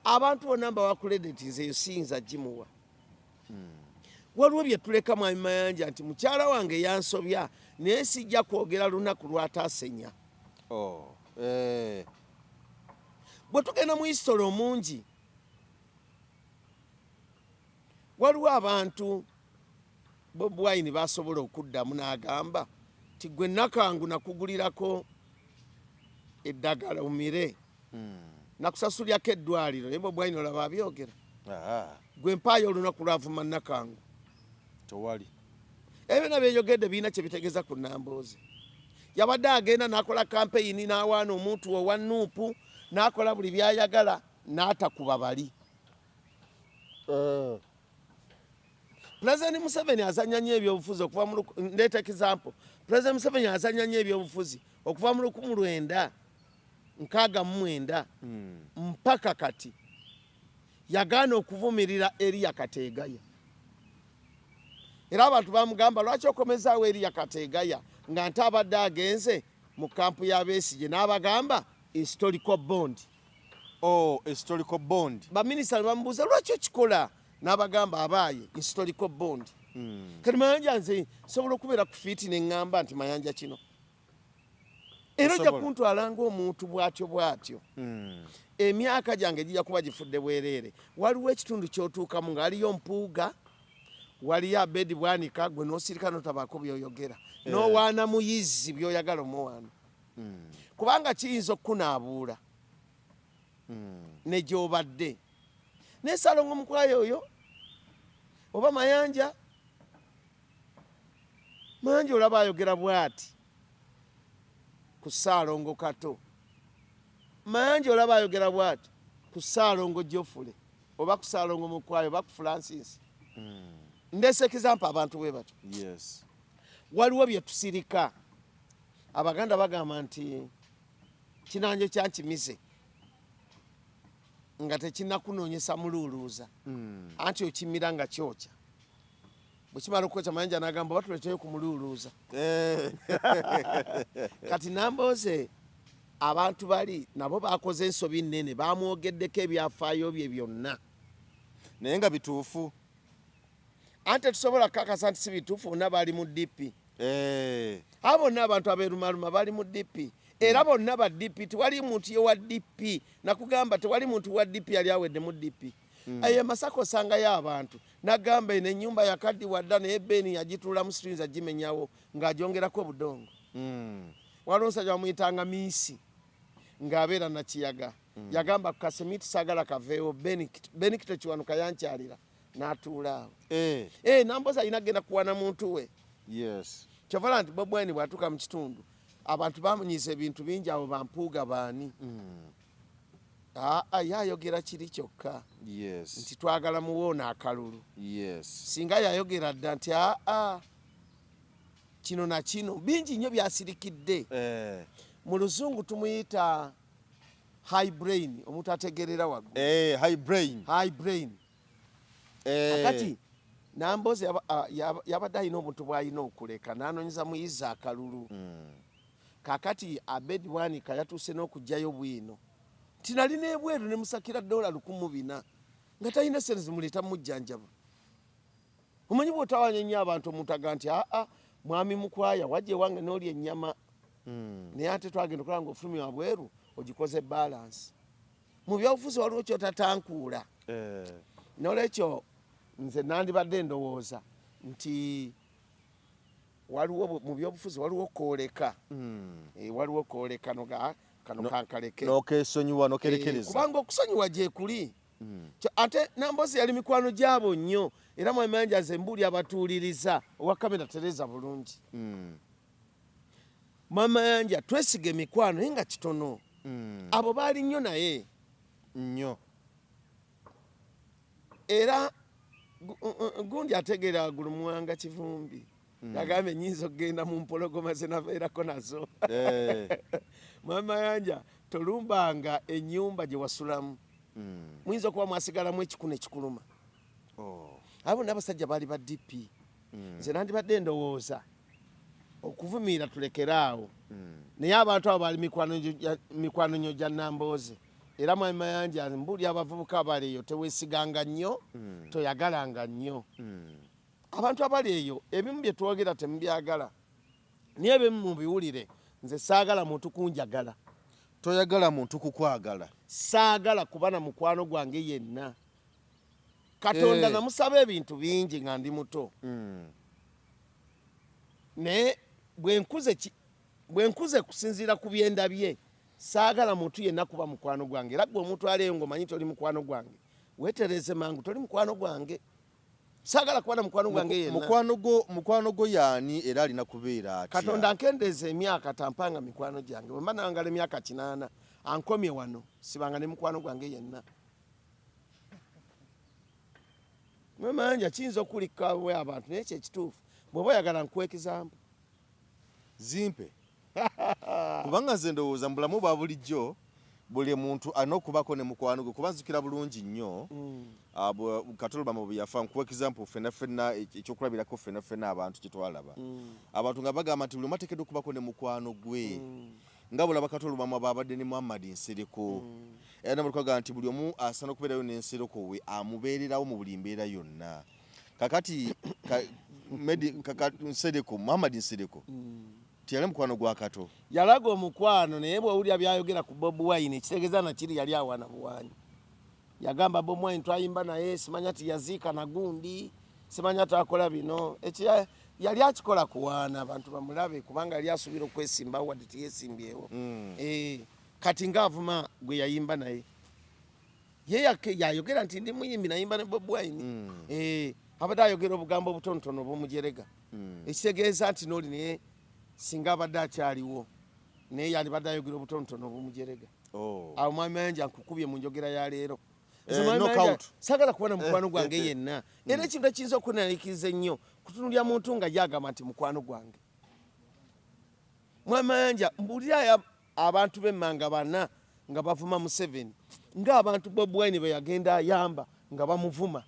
abantu bonna mbawa credit eyo siyinza gimuwa waliwo bye tuleka Mwami Mayanja nti mukyala wange yansobya naye sijja kwogera lunaku lwataasenya bwe tugenda mu history omungi waliwo abantu Bobi Wine basobola okuddamu n'agamba ti gwe Nakangu nakugulirako eddagala umire nakusasulirako eddwaliro naye Bobi Wine olaba abyogera gwe mpaayo olunaku lwavuma Nakangu tewali ebyo nabyeyogedde birina kye bitegeeza ku Nambooze yabadde agenda n'akola kampeyini n'awaana omuntu owa Nuupu n'akola buli byayagala n'atakuba bali President Museveni azanya nnyo ebyobufuzi okuva mu ndeeta example President Museveni azanya nnyo ebyobufuzi okuva mu 1969 mpaka kati yagaana okuvumirira Eriya Kateegaya era abantu bamugamba lwaki okomezaawo Eriya Kateegaya nga nte abadde agenze mu kampu ya Besigye n'abagamba historical bond historical bond baminisita bamubuuza lwaki okikola n'abagamba abaaye historical bond kati Mayanja nze sobola okubeera ku fiiti ne ŋŋamba nti Mayanja kino era ojja kuntwala ng'omuntu bw'atyo emyaka gyange gijja kuba gifudde bwereere waliwo ekitundu ky'otuukamu nga waliyo Mpuuga waliyo Abedi Bwanika gwe n'osirika n'otabaako by'oyogera n'owaana muyizi by'oyagala omuwaana kubanga kiyinza okukunaabuula ne gy'obadde ne Ssalongo Mukwaya oyo oba Mayanja olaba ayogera bw'ati ku Ssalongo Kato Mayanja olaba ayogera bw'ati ku Ssaalongo Geoffrey oba ku Ssaalongo Mukwayo oba ku Francis. Ndeese example abantu bwe batyo. Yes. Waliwo bye tusirika. Abaganda bagamba nti kinanje kyankimize nga tekinakunoonyesa muluuluuza anti okimira nga kyokya. Bwekimala okwokya Mayanja n'agamba batuleeteyo ku muluuluuza. Kati Nambooze abantu bali nabo bakoze ensobi nnene bamwogeddeko ebyafaayo bye byonna naye nga bituufu. Ante tusobola kakasa nti si bituufu bonna bali mu DP. Abo bonna abantu abeerumaluma bali mu DP. Era bonna ba DP tewali muntu ye wa DP. Nakugamba tewali muntu wa DP yali awedde mu DP. Aye Masaka osangayo abantu nagamba eno ennyumba yakaddiwadda naye Beni yagituulamu strings agimenyawo ng'agyongerako obudongo. Waliwo omusajja bamuyitanga Miisi ng'abeera Nakiyaga. Yagamba ku kasemiti saagala kaveewo Benikito Kiwanuka yankyalira n'atuula awo. Nambooze alina agenda kuwana muntu we. Yes. Kyovala nti Bobi Wine bw'atuuka mu kitundu abantu bamunyiza ebintu bingi abo bampuuga baani. Yayogera kiri kyokka. Yes. Nti twagala muwoona akalulu. Yes. Singa yayogera dda nti kino na kino bingi nnyo byasirikidde. Mu luzungu tumuyita high brain omuntu ategerera waggulu. High brain. High brain. Kati Nambooze yabadde alina obuntu bw'alina okuleka n'anoonyeza muyiza akalulu. Kakati Abedi Bwanika yatuuse n'okugjayo bwino nti nalina ebweru ne musakira $1,400 nga talina sente zimuleeta mujjanjaba. Omanyi bw'otawanya nnyo abantu omuntu aga nti mwami Mukwaya wajja ewange n'olya ennyama naye ate twagenda okulaba ng'ofulumya wabweru ogikoze balance. Mu byobufuzi waliwo kyotatankuula. N'olwekyo nze nandibadde ndowooza nti waliwo mu byobufuzi waliwo kwoleka. Waliwo kwoleka kano kankaleke n'okeesonyiwa n'okerekereza kubanga okusonyiwa gye kuli. Ate Nambooze yali mikwano gyabo nnyo era Mwami Mayanja nze mbuuli abatuuliriza owa kamera Tereza bulungi. Mwami Mayanja twesiga emikwano naye nga kitono. Abo baali nnyo naye nnyo. Era gundi ategeera waggulu Muwanga Kivumbi yagamba ennyinza okugenda mu mpologoma ze nabeerako nazo. Mwami Mayanja tolumbanga ennyumba gye wasulamu. Muyinza okuba mwasigalamu ekikuna ekikuluma. Abo n'abasajja baali ba DP. Nze nandibadde ndowooza okuvumiira tulekeraawo. Naye abantu abo baali mikwano nnyo gya Nambooze. Era Mwami Mayanja mbuuli abavubuka abali eyo teweesiganga nnyo toyagalanga nnyo. Abantu abali eyo ebimu bye twogera temubyagala naye ebimu mubiwulire. Nze saagala muntu kunjagala. Toyagala muntu kukwagala. Saagala kuba na mukwano gwange yenna. Katonda namusaba ebintu bingi nga ndi muto. Naye bwe nkuze kusinziira ku byenda bye saagala muntu yenna kuba mukwano gwange. Era gwe omuntu aleyo ng'omanyi toli mukwano gwange weetereze mangu toli mukwano gwange. Saagala kuba na mukwano gwange yenna. Mukwano go yaani era alina kubeera atya? Katonda ankendeeza emyaka tampanga mikwano gyange. Bwe mba nangala emyaka 8 ankomye wano sibanga ne mukwano gwange yenna. Mwami Mayanja kiyinza okulikka we abantu naye kyekituufu. Bw'oba oyagala nkuwa ekizambu zimpe. Kubanga nze ndowooza mu bulamu bwa bulijjo buli muntu alina okubako ne mukwano gwe kuba nzukira bulungi nnyo. Katolobama bwe yafa nkuwa example ffenna ekyokulabirako ffenna abantu kye twalaba. Abantu nga bagamba nti buli omu ateekeddwa okubako ne mukwano gwe. Nga bulaba Katolobama babadde ne Muhammad Nsereko. Era namuli kwagamba nti buli omu asaana okubeerayo n'Ensereko we amubeererawo mu buli mbeera yonna. Kakati Nsereko Muhammad Nsereko tiyali mukwano gwa Kato. Yalaga omukwano naye bw'owulira byayogera ku Bobi Wine ekitegeeza na kiri yali awana buwanyi. Yagamba Bobi Wine twayimba naye simanya tiyaziika na gundi simanya twakola bino. Yali akikola kuwaana abantu bamulabe kubanga yali asuubira okwesimbawo wadde tiyesimbyewo. Kati ng'avuma gwe yayimba naye ye yayogera nti ndi muyimbi nayimba ne Bobi Wine. Abadde ayogera obugambo obutonotono bumujerega. Ekitegeeza nti n'oli naye singa abadde akyaliwo naye yandibadde ayogera obutonotono bumujerega. awo mwami Mayanja nkukubye mu njogera ya leero sagala kubona mukwano gwange yenna era ekintu ekiyinza okunalikiriza ennyo kutunulya muntu nga yagamba nti mukwano gwange. Mwami Mayanja mbulira abantu b'emmanga bana nga bavuma Museveni ng'abantu Bobi Wine bwe yagenda ayamba nga bamuvuma.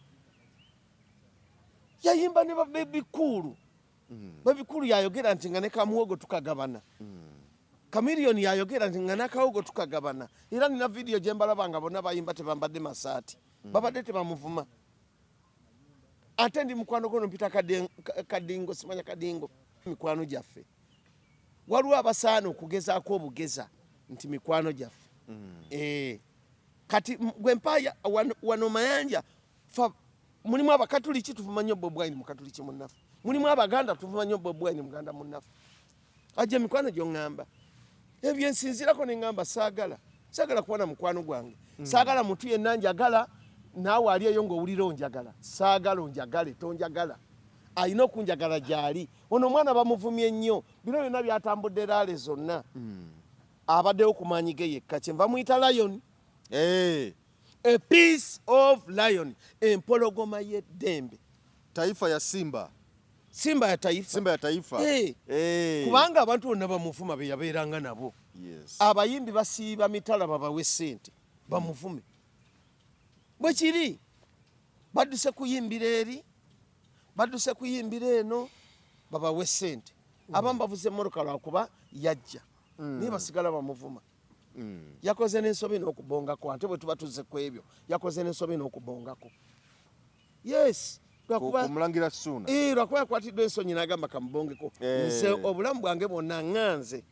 Yayimba ne Baby Cool. Baby Cool yayogera nti nga ne kamuwogo tukagabana. Chameleone yayogera nti nga nakawogo tukagabana. Era nina video gye mbalaba nga bonna bayimba tebambadde masaati. Babadde tebamuvuma. Ate ndi mukwano gono mpita kadingo simanya kadingo mikwano gyaffe. Waliwo abasaana okugezaako obugeza nti mikwano gyaffe. Kati gwe mpaya wano Mayanja mulimu abakatuliki tuvuma nnyo Bobi Wine mukatuliki munnaffe. Mulimu abaganda tuvuma nnyo Bobi Wine muganda munnaffe. Ajja mikwano gy'oŋŋamba. Ebyo nsinzirako ne ŋŋamba saagala kubona mukwano gwange. Saagala muntu yenna njagala naawe ali eyo ng'owulira onjagala. Saagala onjagale tonjagala. Alina okunjagala gy'ali. Ono omwana bamuvumye nnyo. Bino byonna byatambudde laale zonna. Abaddewo ku maanyi ge yekka kyenva muyita Lion. A piece of lion. Empologoma y'eddembe. Taifa ya Simba. Simba ya taifa. Simba ya taifa. Kubanga abantu bonna bamuvuma be yabeeranga nabo. Abayimbi basiiba mitala babawe ssente bamuvume. Bwe kiri badduse kuyimbira eri badduse kuyimbira eno babawe ssente. Abamu bavuze emmotoka lwakuba yajja naye basigala bamuvuma. Yakoze n'ensobi n'okubongako ate bwe tuba tuzze ku ebyo yakoze n'ensobi n'okubongako. Yes. Kumulangira Ssuuna. Lwakuba yakwatiddwa ensonyi n'agamba kamubongeko. Nze obulamu bwange bwonna ŋŋanze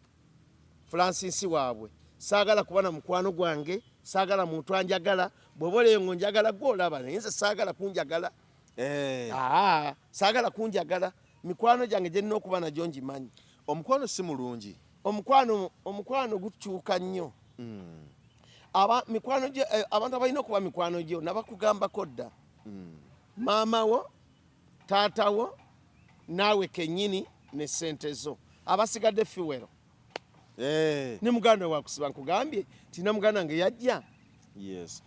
Francis waabwe. Saagala kubona mukwano gwange, saagala muntu anjagala, bw'oba oleyo ng'onjagala gw'olaba naye nze saagala kunjagala. Saagala kunjagala. Mikwano gyange gye nnina okuba nagyo ngimanyi. Omukwano si mulungi. Omukwano gukyuka nnyo. Abantu abalina okuba mikwano gyo nabakugambako dda. Maama wo, taata wo, naawe kennyini ne ssente zo. Abasigadde fiwero. Ne muganda wakusiba nkugambye tina muganda wange yajja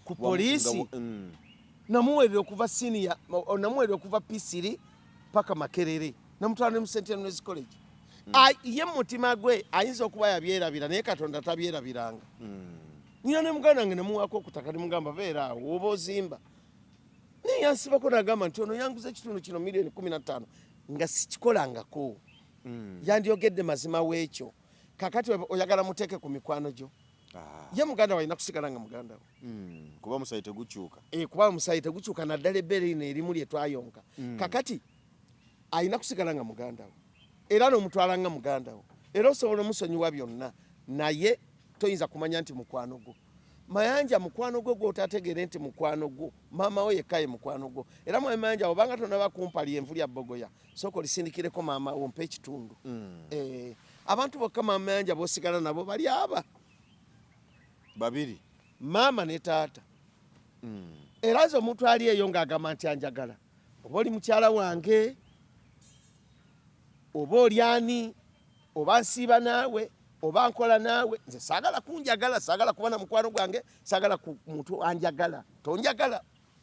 ku poliisi namuwerera okuva senior namuwerera okuva P3 paka Makerere namutwala ne mu St. Andrews College. Ye mutima gwe ayinza okuba yabyerabira naye Katonda tabyerabiranga. Nina ne muganda wange namuwaako okutaka ne mugamba beera awo oba ozimba. Naye yansibako n'agamba nti ono yanguza ekitundu kino $15,000,000 nga sikikolangako. Yandyogedde mazima w'ekyo. Kakati oyagala muteeke ku mikwano gyo. Ye muganda walina kusigala nga muganda wo. Kuba omusaayi tegukyuka. Kuba omusaayi tegukyuka naddala ebbeere lino erimu lye twayonka. Kakati alina kusigala nga muganda wo. Era n'omutwala nga muganda wo. Era osobola omusonyiwa byonna naye toyinza kumanya nti mukwano gwo. Mayanja mukwano gwo gw'otategeere nti mukwano gwo. Maama wo yekka ye mukwano gwo. Era Mwami Mayanja obanga tonaba kumpali envu lya Bogoya sooka olisindikireko maama wo mpa ekitundu. Abantu bokka Mwami Mayanja b'osigala nabo bali aba babiri maama ne taata. Era nze omuntu ali eyo ng'agamba nti anjagala oba oli mukyala wange oba oli ani oba nsiiba naawe oba nkola naawe nze saagala kunjagala saagala kubona mukwano gwange saagala ku muntu anjagala tonjagala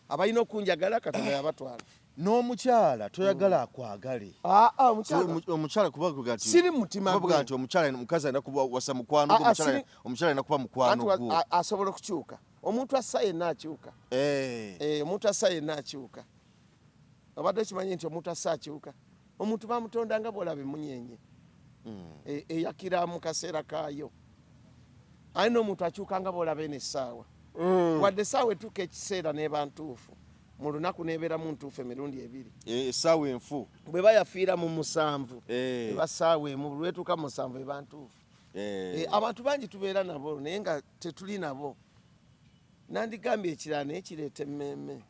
abalina okunjagala Katonda yabatwala. N'omukyala toyagala akwagale. Omukyala kuba gati siri mutima gwe nti omukyala mukazi alina kuba wasa mukwano gwo omukyala alina kuba mukwano gwo. Asobola okukyuka omuntu assa yenna akyuka. Omuntu assa yenna akyuka. Obadde okimanyi nti omuntu assa akyuka. Omuntu bamutonda nga bw'olaba emunyenye. Eyakira mu kaseera kaayo. Alina omuntu akyuka nga bw'olaba eno essaawa. Wadde essaawa etuuka ekiseera n'eba ntuufu. Mu lunaku nebeeramu ntuufu emirundi 2. Essaawa enfu. Bwe bayafiira mu 7 eba ssaawa emu lwetuuka mu 7 eba ntuufu. Abantu bangi tubeera nabo naye nga tetuli nabo. Nandigambye ekirala naye kireeta emmeeme.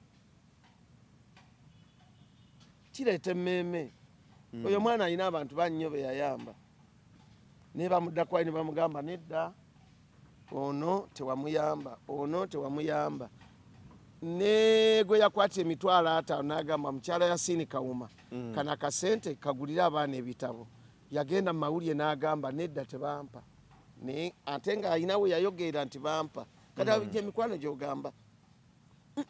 Kireeta emmeeme. Oyo mwana alina abantu bannyo be yayamba. Ne bamuddaku ne bamugamba nedda. Ono tewamuyamba. Ono tewamuyamba. Ne gwe yakwata emitwalo 5 n'agamba mukyala Yasini Kawuma kana kasente kagulira abaana ebitabo. Yagenda mu mawulire n'agamba nedda tebampa. ne ate nga alina we yayogera nti bampa kati abijja emikwano gy'ogamba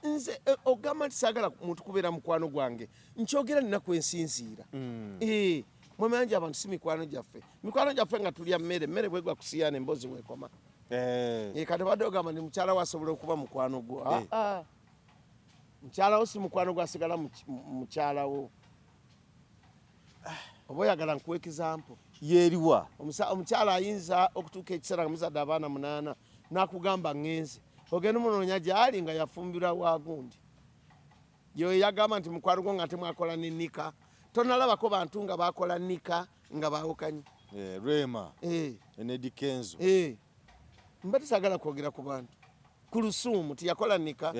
nze ogamba nti saagala muntu kubeera mukwano gwange nkyogera ninaku ensinziira mwemanyi abantu si mikwano gyaffe nga tulya mmere bwegwa kusiyaana emboozi wekoma kati badde ogamba ndi mukyala wasobola okuba mukwano gwo mukyala wo si mukwano gwo asigala mukyalawo oba oyagala nkuwa ekizampo yeeriwa omukyala ayinza okutuuka ekiseera nga muzadde abaana 8 n'akugamba ngenze ogenda omunoonya gyali nga yafumbirwa wagundi yoyo yagamba nti mukwano gwo nga temwakola nenika tonalabako bantu nga bakola nika nga baawukanye Rema Enedi Kenzo mba tisagala kwogera ku bantu ku Lusuumu tiyakola nika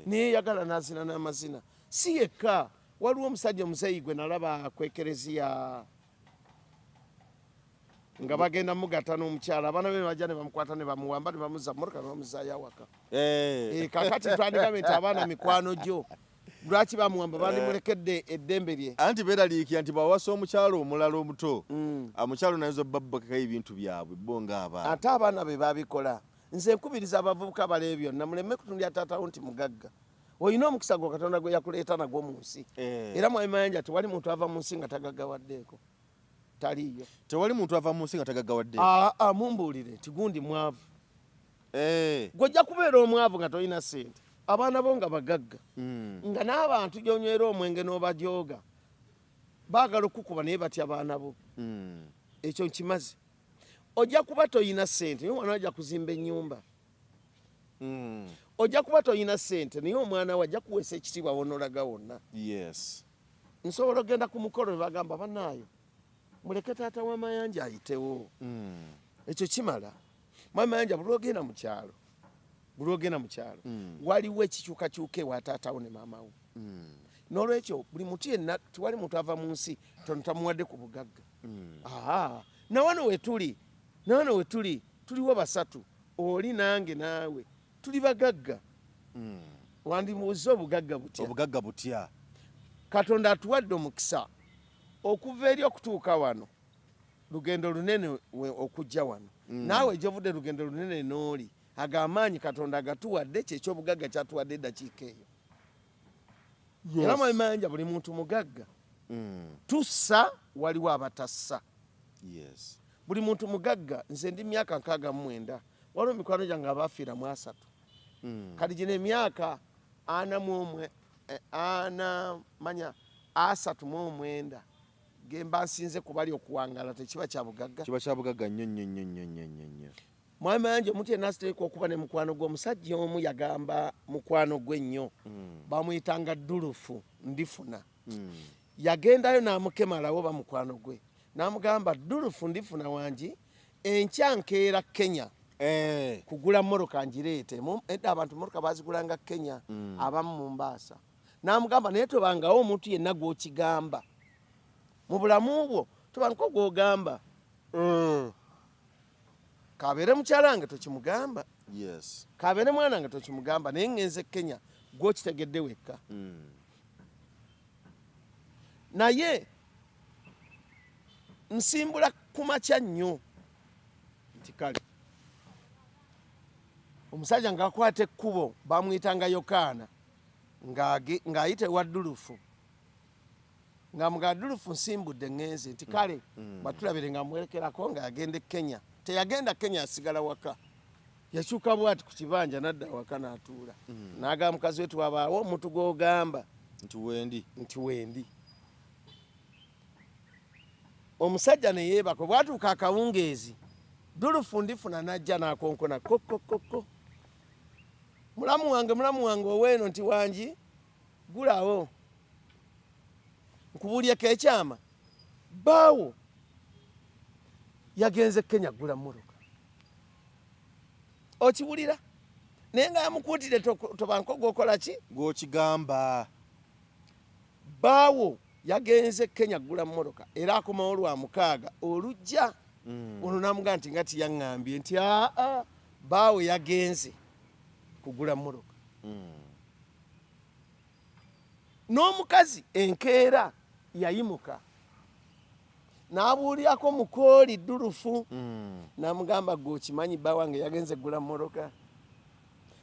naye yagala n'azina n'amazina si yekka waliwo omusajja omuzeeyi gwe nalaba kwekereziya nga bagenda mugatta n'omukyala abaana be bajja ne bamukwata ne bamuwamba ne bamuzza mmotoka ne bamuzaayo awaka kakati twandigambe nti abaana mikwano gyo lwaki bamuwamba bandimulekedde eddembe lye anti beeraliikira nti bawasa omukyalo omulala omuto omukyalo nayinza babbakako ebintu byabwe bo ng'abaana ate abaana be babikola nze nkubiriza abavubuka bale byonna muleme kutundya taatawo nti mugagga olina omukisa gwo Katonda gwe yakuleeta nagwo mu nsi era mwayimayanja tewali muntu ava mu nsi nga tagaggawaddeeko taliyo tewali muntu ava mu nsi nga tagaggawaddeeko mumbuulire nti gundi mwavu gwojja kubeera omwavu nga tolina ssente abaana bo nga bagagga nga n'abantu gyonywera omwenge n'obajooga baagala okukuba naye batya abaana bo ekyo nkimaze ojja kuba toyina ssente naye omwana wajja kuzimba ennyumba ojja kuba toyina ssente naye omwana we ajja kuweesa ekitiibwa wonolaga wonna nsobola ogenda ku mukolo ne bagamba bannaayo muleke taata w'amayanja ayitewo ekyo kimala Mayanja buli ogenda mu kyalo waliwo ekikyukakyuka ewa taatawo ne maama wo n'olwekyo buli muntu yenna tewali muntu ava mu nsi tamuwadde ku bugagga na wano we tuli tuliwo basatu oli nange naawe tuli bagagga wandimubuuza obugagga butya Katonda atuwadde omukisa okuva eri okutuuka wano lugendo lunene okujja wano naawe gyovudde lugendo lunene n'oli agamaanyi Katonda agatuwadde kyekyobugagga kyatuwadde eddakiika eyo era mwemanja buli muntu mugagga tussa waliwo abatassa buli muntu mugagga nze ndi myaka 69 waliwo mikwano gyange abafiira mu 3 kati gino emyaka 39 gemba nsinze kubali okuwangala tekiba kya bugagga nnyo mwami wanje omuntu yenna asiteekwa okuba ne mukwano gw'omusajja omu yagamba mukwano gwe nnyo bamuyitanga Dulufu Ndifuna yagendayo n'amukemalawo ba mukwano gwe n'amugamba Dulufu Ndifuna wangi enkya nkeera Kenya kugula mmoroka ngireete edda abantu mmoroka bazigulanga Kenya abamu mu Mbaasa n'amugamba naye tobangawo omuntu yenna gw'okigamba mu bulamu bwo tobanko gw'ogamba kabeere mukyalange tokimugamba kabeere mwanange tokimugamba naye ngenze Kenya gwokitegedde wekka naye nsimbula ku makya nnyo nti kale omusajja ng'akwata ekkubo bamuyitanga Yokaana ng'ayita ewa Dulufu nga Dulufu nsimbudde ngenze nti kale batulabire nga mwerekerako nga yagenda Kenya teyagenda Kenya asigala waka yakyuka bwati ku kibanja nadda waka n'atuula n'agamba mukazi wetu wabaawo omuntu gw'ogamba nti wendi omusajja ne yeebaka bwatuuka akawungeezi Dulufu Ndifuna n'ajja n'akonkona kokokoko mulamu wange oweeno nti wangi gulawo nkubuulyeko ekyama baawo yagenze Kenya gula mmoroka okiwulira naye nga yamukuutire tobanko gwokola ki gw'okigamba baawo yagenze Kenya gula mmoroka era akomawo lwa 6 olujja ono namugamba nti nga tiyaŋŋambye nti baawo yagenze kugula mmoroka n'omukazi enkeera yayimuka n'abuulirako mukooli ddulufu n'amugamba gwe okimanyi bba wange yagenze gula mmoroka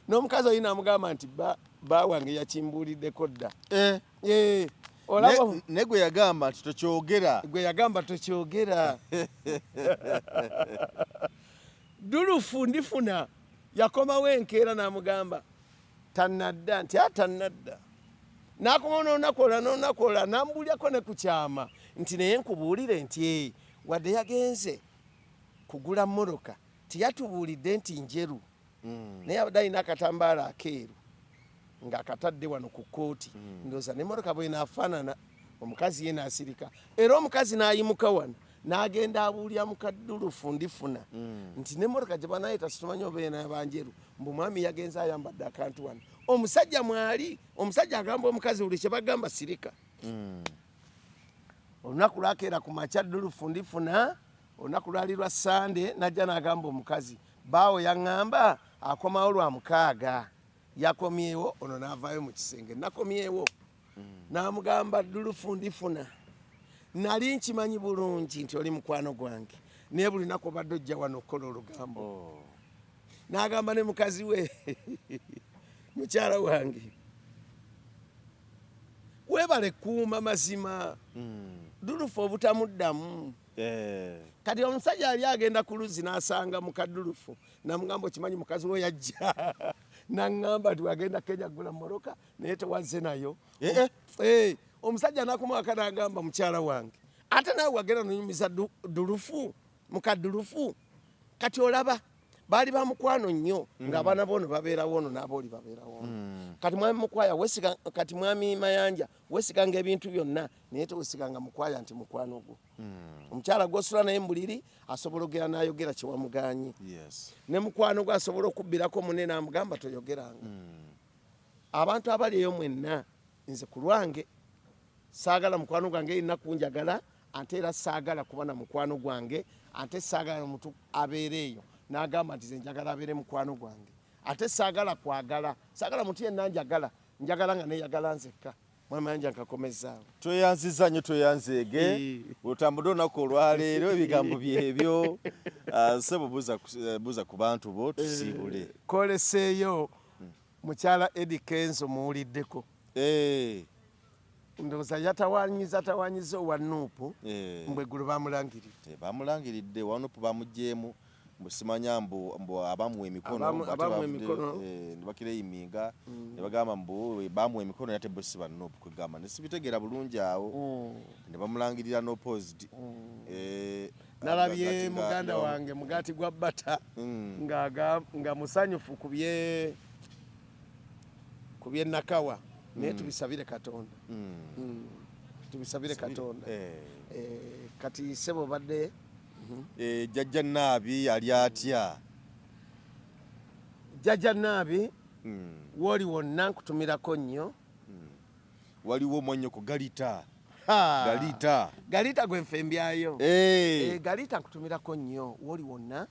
n'omukazi oyo n'amugamba nti bba wange yakimbuuliddeko dda ne gwe yagamba nti tokyogera gwe yagamba tokyogera ddulufu ndifuna yakomawo enkeera n'amugamba tannadda nti tannadda n'akoma n'onakola n'ambuulyako ne ku kyama nti naye nkubuulire nti wadde yagenze kugula mmoroka tiyatubuulidde nti njeru naye abadde alina akatambaala akeeru ng'akatadde wano ku kkooti ndowooza n'emmoroka bwenaafaanana omukazi ye n'asirika era omukazi n'ayimuka wano n'agenda abuulya mukaddulufu ndifuna nti n'emmoroka gye banayita situmanyi obeena banjeru mbu mwami yagenze ayambadde akantu wano omusajja mwali omusajja agamba omukazi buli kye bagamba sirika olunaku lwakeera ku makya ddulufu ndifuna olunaku lwali lwa sande najja n'agamba omukazi baawo yaŋŋamba akomawo lwa mukaaga yakomyewo ono n'avaayo mu kisenge nakomyewo n'amugamba ddulufu ndifuna nali nkimanyi bulungi nti oli mukwano gwange naye buli naku obadde ojja wano okukola olugambo n'agamba ne mukazi we mukyala wange weebale kuuma mazima ddulufu obutamuddamu kati omusajja yali agenda ku luzzi n'asanga mukaddulufu namugamba okimanyi mukazi we yajja naŋŋamba nti wagenda Kenya gula mmoroka naye tewazze nayo omusajja nakumwaka n'agamba mukyala wange ate nawe wagenda nonyumiza ddulufu mukaddulufu kati olaba baali bamukwano nnyo ng'abaana bono babeerawo ono n'abooli babeerawo kati mwami mukwaya kati mwami mayanja wesiganga ebintu byonna naye tewesiganga mukwaya nti mukwano gwo omukyala gw'osula naye mbuliri asobola ogera n'ayogera kyewamuganye ne mukwano gwe asobola okubbirako munene amugamba toyogeranga abantu abali eyo mwenna nze ku lwange saagala mukwano gwange erina kunjagala ate era saagala kuba na mukwano gwange ate saagala omuntu abeera eyo n'agamba nti ze njagala abeere mukwano gwange ate saagala kwagala saagala muntu yenna njagala nga neyagala nzekka mwamayanja nkakomezaawo tweyanziza nnyo tweyanzeege otambudde olunaku olwaleero ebigambo byebyo sebo buza ku bantu bo tusiibule koleseeyo mukyala Eddie Kenzo muwuliddeko ndowooza yatawanyiza owa Nuupu mbweggulu bamulangiridde wa Nuupu bamugyemu simanya mbu abamuwa emikono nebakira eyiminga nebagamba mbu bamuwa emikono yate bosi ba Nuupu kwegamba nesibitegeera bulungi awo nebamulangirira n'opposed nalabye muganda wange mugati gwa bata nga musanyufu ku bye Nakawa naye tubisabire Katonda tubisabire Katonda kati sebo badde jjajja Naabi ali atya jjajja Naabi woli wonna nkutumirako nnyo waliwo mwannyoko Galita gwe nfembyayo Galita nkutumirako nnyo woli wonna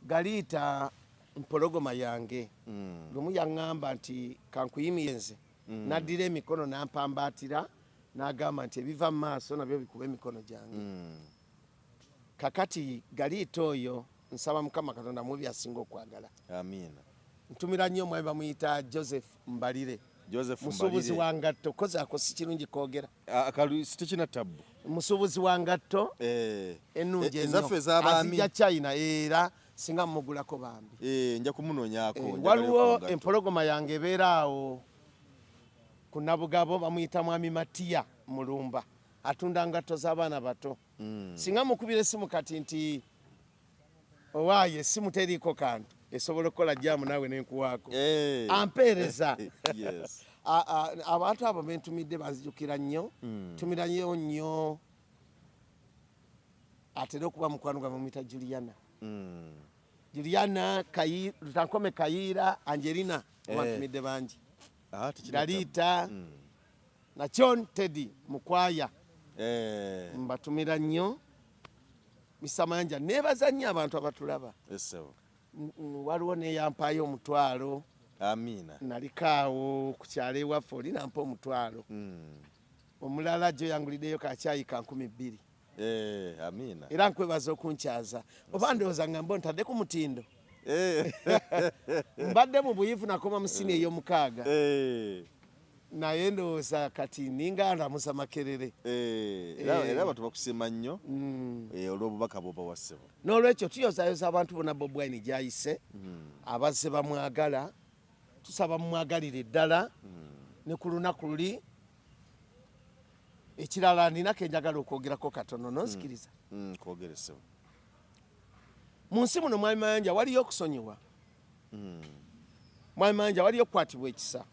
Galita mpologoma yange lumu yaŋŋamba nti kankuyimire nze naddira emikono nampambaatira n'agamba nti ebiva mu maaso nabyo bikuba emikono gyange kakati Galita oyo nsaba Mukama Katonda mu byasinga okwagala amiina ntumira nnyo omwami bamuyita Joseph Mbalire musuubuzi wa ngatto kozaako si kirungi kwogera tekina tabu musuubuzi wa ngatto ennungi ennyo azija China era singa mugulako bambi nja kumunoonyaako waliwo empologoma yange ebeera awo ku Nabugabo bamuyita mwami Matiya Mulumba atunda ngatto z'abaana bato singa mukubira essimu kati nti owaaye essimu teriiko kantu esobola okukola jaamu naawe nenkuwaako ampeereza abantu abo bentumidde banzijukira nnyo tumirayo nnyo atera okuba mukwano gwa mumuyita Juliana Lutankome Kayiira Angelina bantumidde bangi Galita na John Teddy Mukwaya mbatumira nnyo misamanja nebaza nnyo abantu abatulaba waliwo neyampaayo omutwalo amiina nalikaawo ku kyalo ewaffe oli nampa omutwalo omulala gyo yanguliddeyo kakyayi ka 200. Amina. Era nkwebaza okunkyaza oba ndowooza ngamba ntadde ku mutindo. Mbadde mu buyivu nakoma mu sini ey'omukaaga. Naye ndowooza kati ninga ndamusa Makerere. Era abantu bakusiima nnyo olw'obubaka bwoba wassebo. N'olwekyo tuyozayoza abantu bonna Bobi Wine gy'ayise abazze bamwagala tusaba mumwagalire ddala ne ku lunaku luli ekirala nina kenjagala okwogerako katono nonzikiriza. Kwogeresebwa. Mu nsi muno Mwami Mayanja waliyo okusonyiwa. Mwami Mayanja waliyo okukwatibwa ekisa.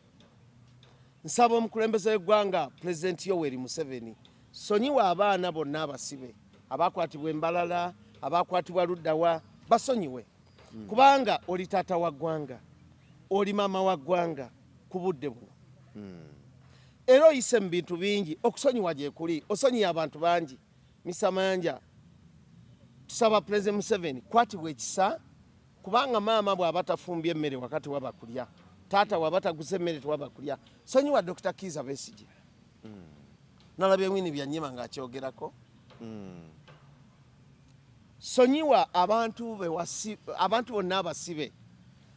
Nsaba omukulembeze w'eggwanga Pulezidenti Yoweri Museveni sonyiwa abaana bonna abasibe abakwatibwa Embalala abakwatibwa luddawa basonyiwe kubanga oli taata wa ggwanga oli maama wa ggwanga ku budde buno. Era oyise mu bintu bingi okusonyiwa gye kuli osonyiye abantu bangi. Mr. Mayanja tusaba Pulezidenti Museveni kwatibwa ekisa kubanga maama bw'aba tafumbye emmere wakati waba kulya taata waba taguze emmere tewaba kulya. Sonyiwa Dr. Kizza Besigye. Nalabye mwini byanyima ng'akyogerako. Sonyiwa abantu bonna abasibe.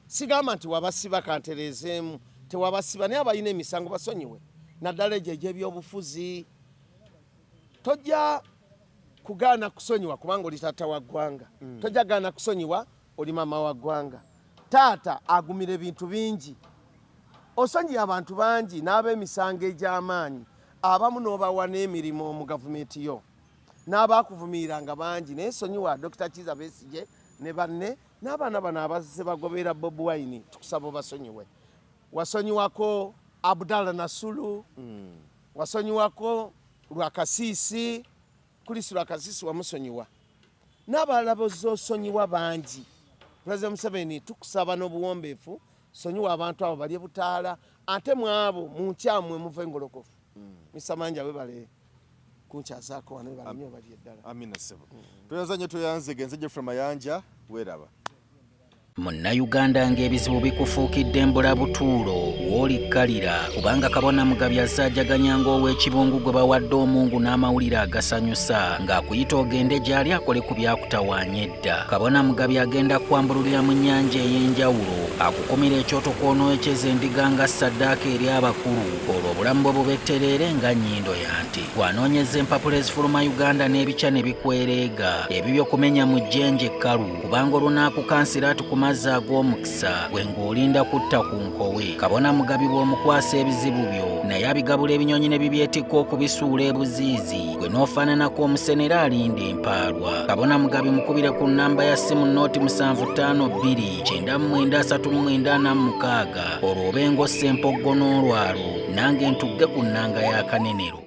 Sigamba nti wabasiba kantereezeemu tewabasiba naye abalina emisango basonyiwe. Naddala egyo egy'ebyobufuzi tojja kugaana kusonyiwa kubanga oli taata wa ggwanga. Tojja gaana kusonyiwa oli maama wa ggwanga. Taata agumira ebintu bingi. Osonyiye abantu bangi n'ab'emisango egy'amaanyi abamu n'obawa n'emirimu mu gavumenti yo n'abaakuvumiranga bangi naye sonyiwa Dr. Kizza Besigye ne banne n'abaana bano abazze bagoberera Bobi Wine tukusaba obasonyiwe. Wasonyiwako Abdallah Nasulu, wasonyiwako Lwakasiisi, Kulisi Lwakasiisi wamusonyiwa. N'abalala bozosonyiwa bangi. Pulezidenti Museveni tukusaba n'obuwombeefu sonyiwa abantu abo bali butaala ate mu abo mu nkyamwe muve ngolokofu. Mr. Mayanja webale kunkyazaako wano webale nnyo bali eddala. Amina ssebo. Twebaza nnyo tweyanze genze Geoffrey Mayanja weeraba. Munnayuganda ng'ebizibu bikufuukidde mbulabutuulo w'olikkalira kubanga Kabona Mugabi azaajaganya ng'ow'ekibungu gwe bawadde omungu n'amawulire agasanyusa ng'akuyita ogende gy'ali akole ku byakutawaanya edda. Kabona Mugabi agenda kwambululira mu nnyanja ey'enjawulo akukumira ekyoto kw'onookyeza endiga nga ssaddaaka eri abakulu olwo obulamu bwe bubettereere nga nnyindo ya nti bw'anoonyeza empapula ezifuluma Uganda n'ebica ne bikwereega ebibyo kumenya mu jjenje ekkalu kubanga olunaakukansira mazzi ag'omukisa gwe ng'olinda kutta ku nkowe. Kabona Mugabi bw'omukwasa ebizibu byo naye abigabula ebinyonyi ne bibyetikka okubisuula ebuziizi gwe n'ofaananako omusenera alinda empaalwa. Kabona Mugabi mukubire ku nnamba ya ssimu nooti 7529 9939 olwo obenga ossa empoggo n'olwalo nange ntugge ku nnanga ya Kanenero.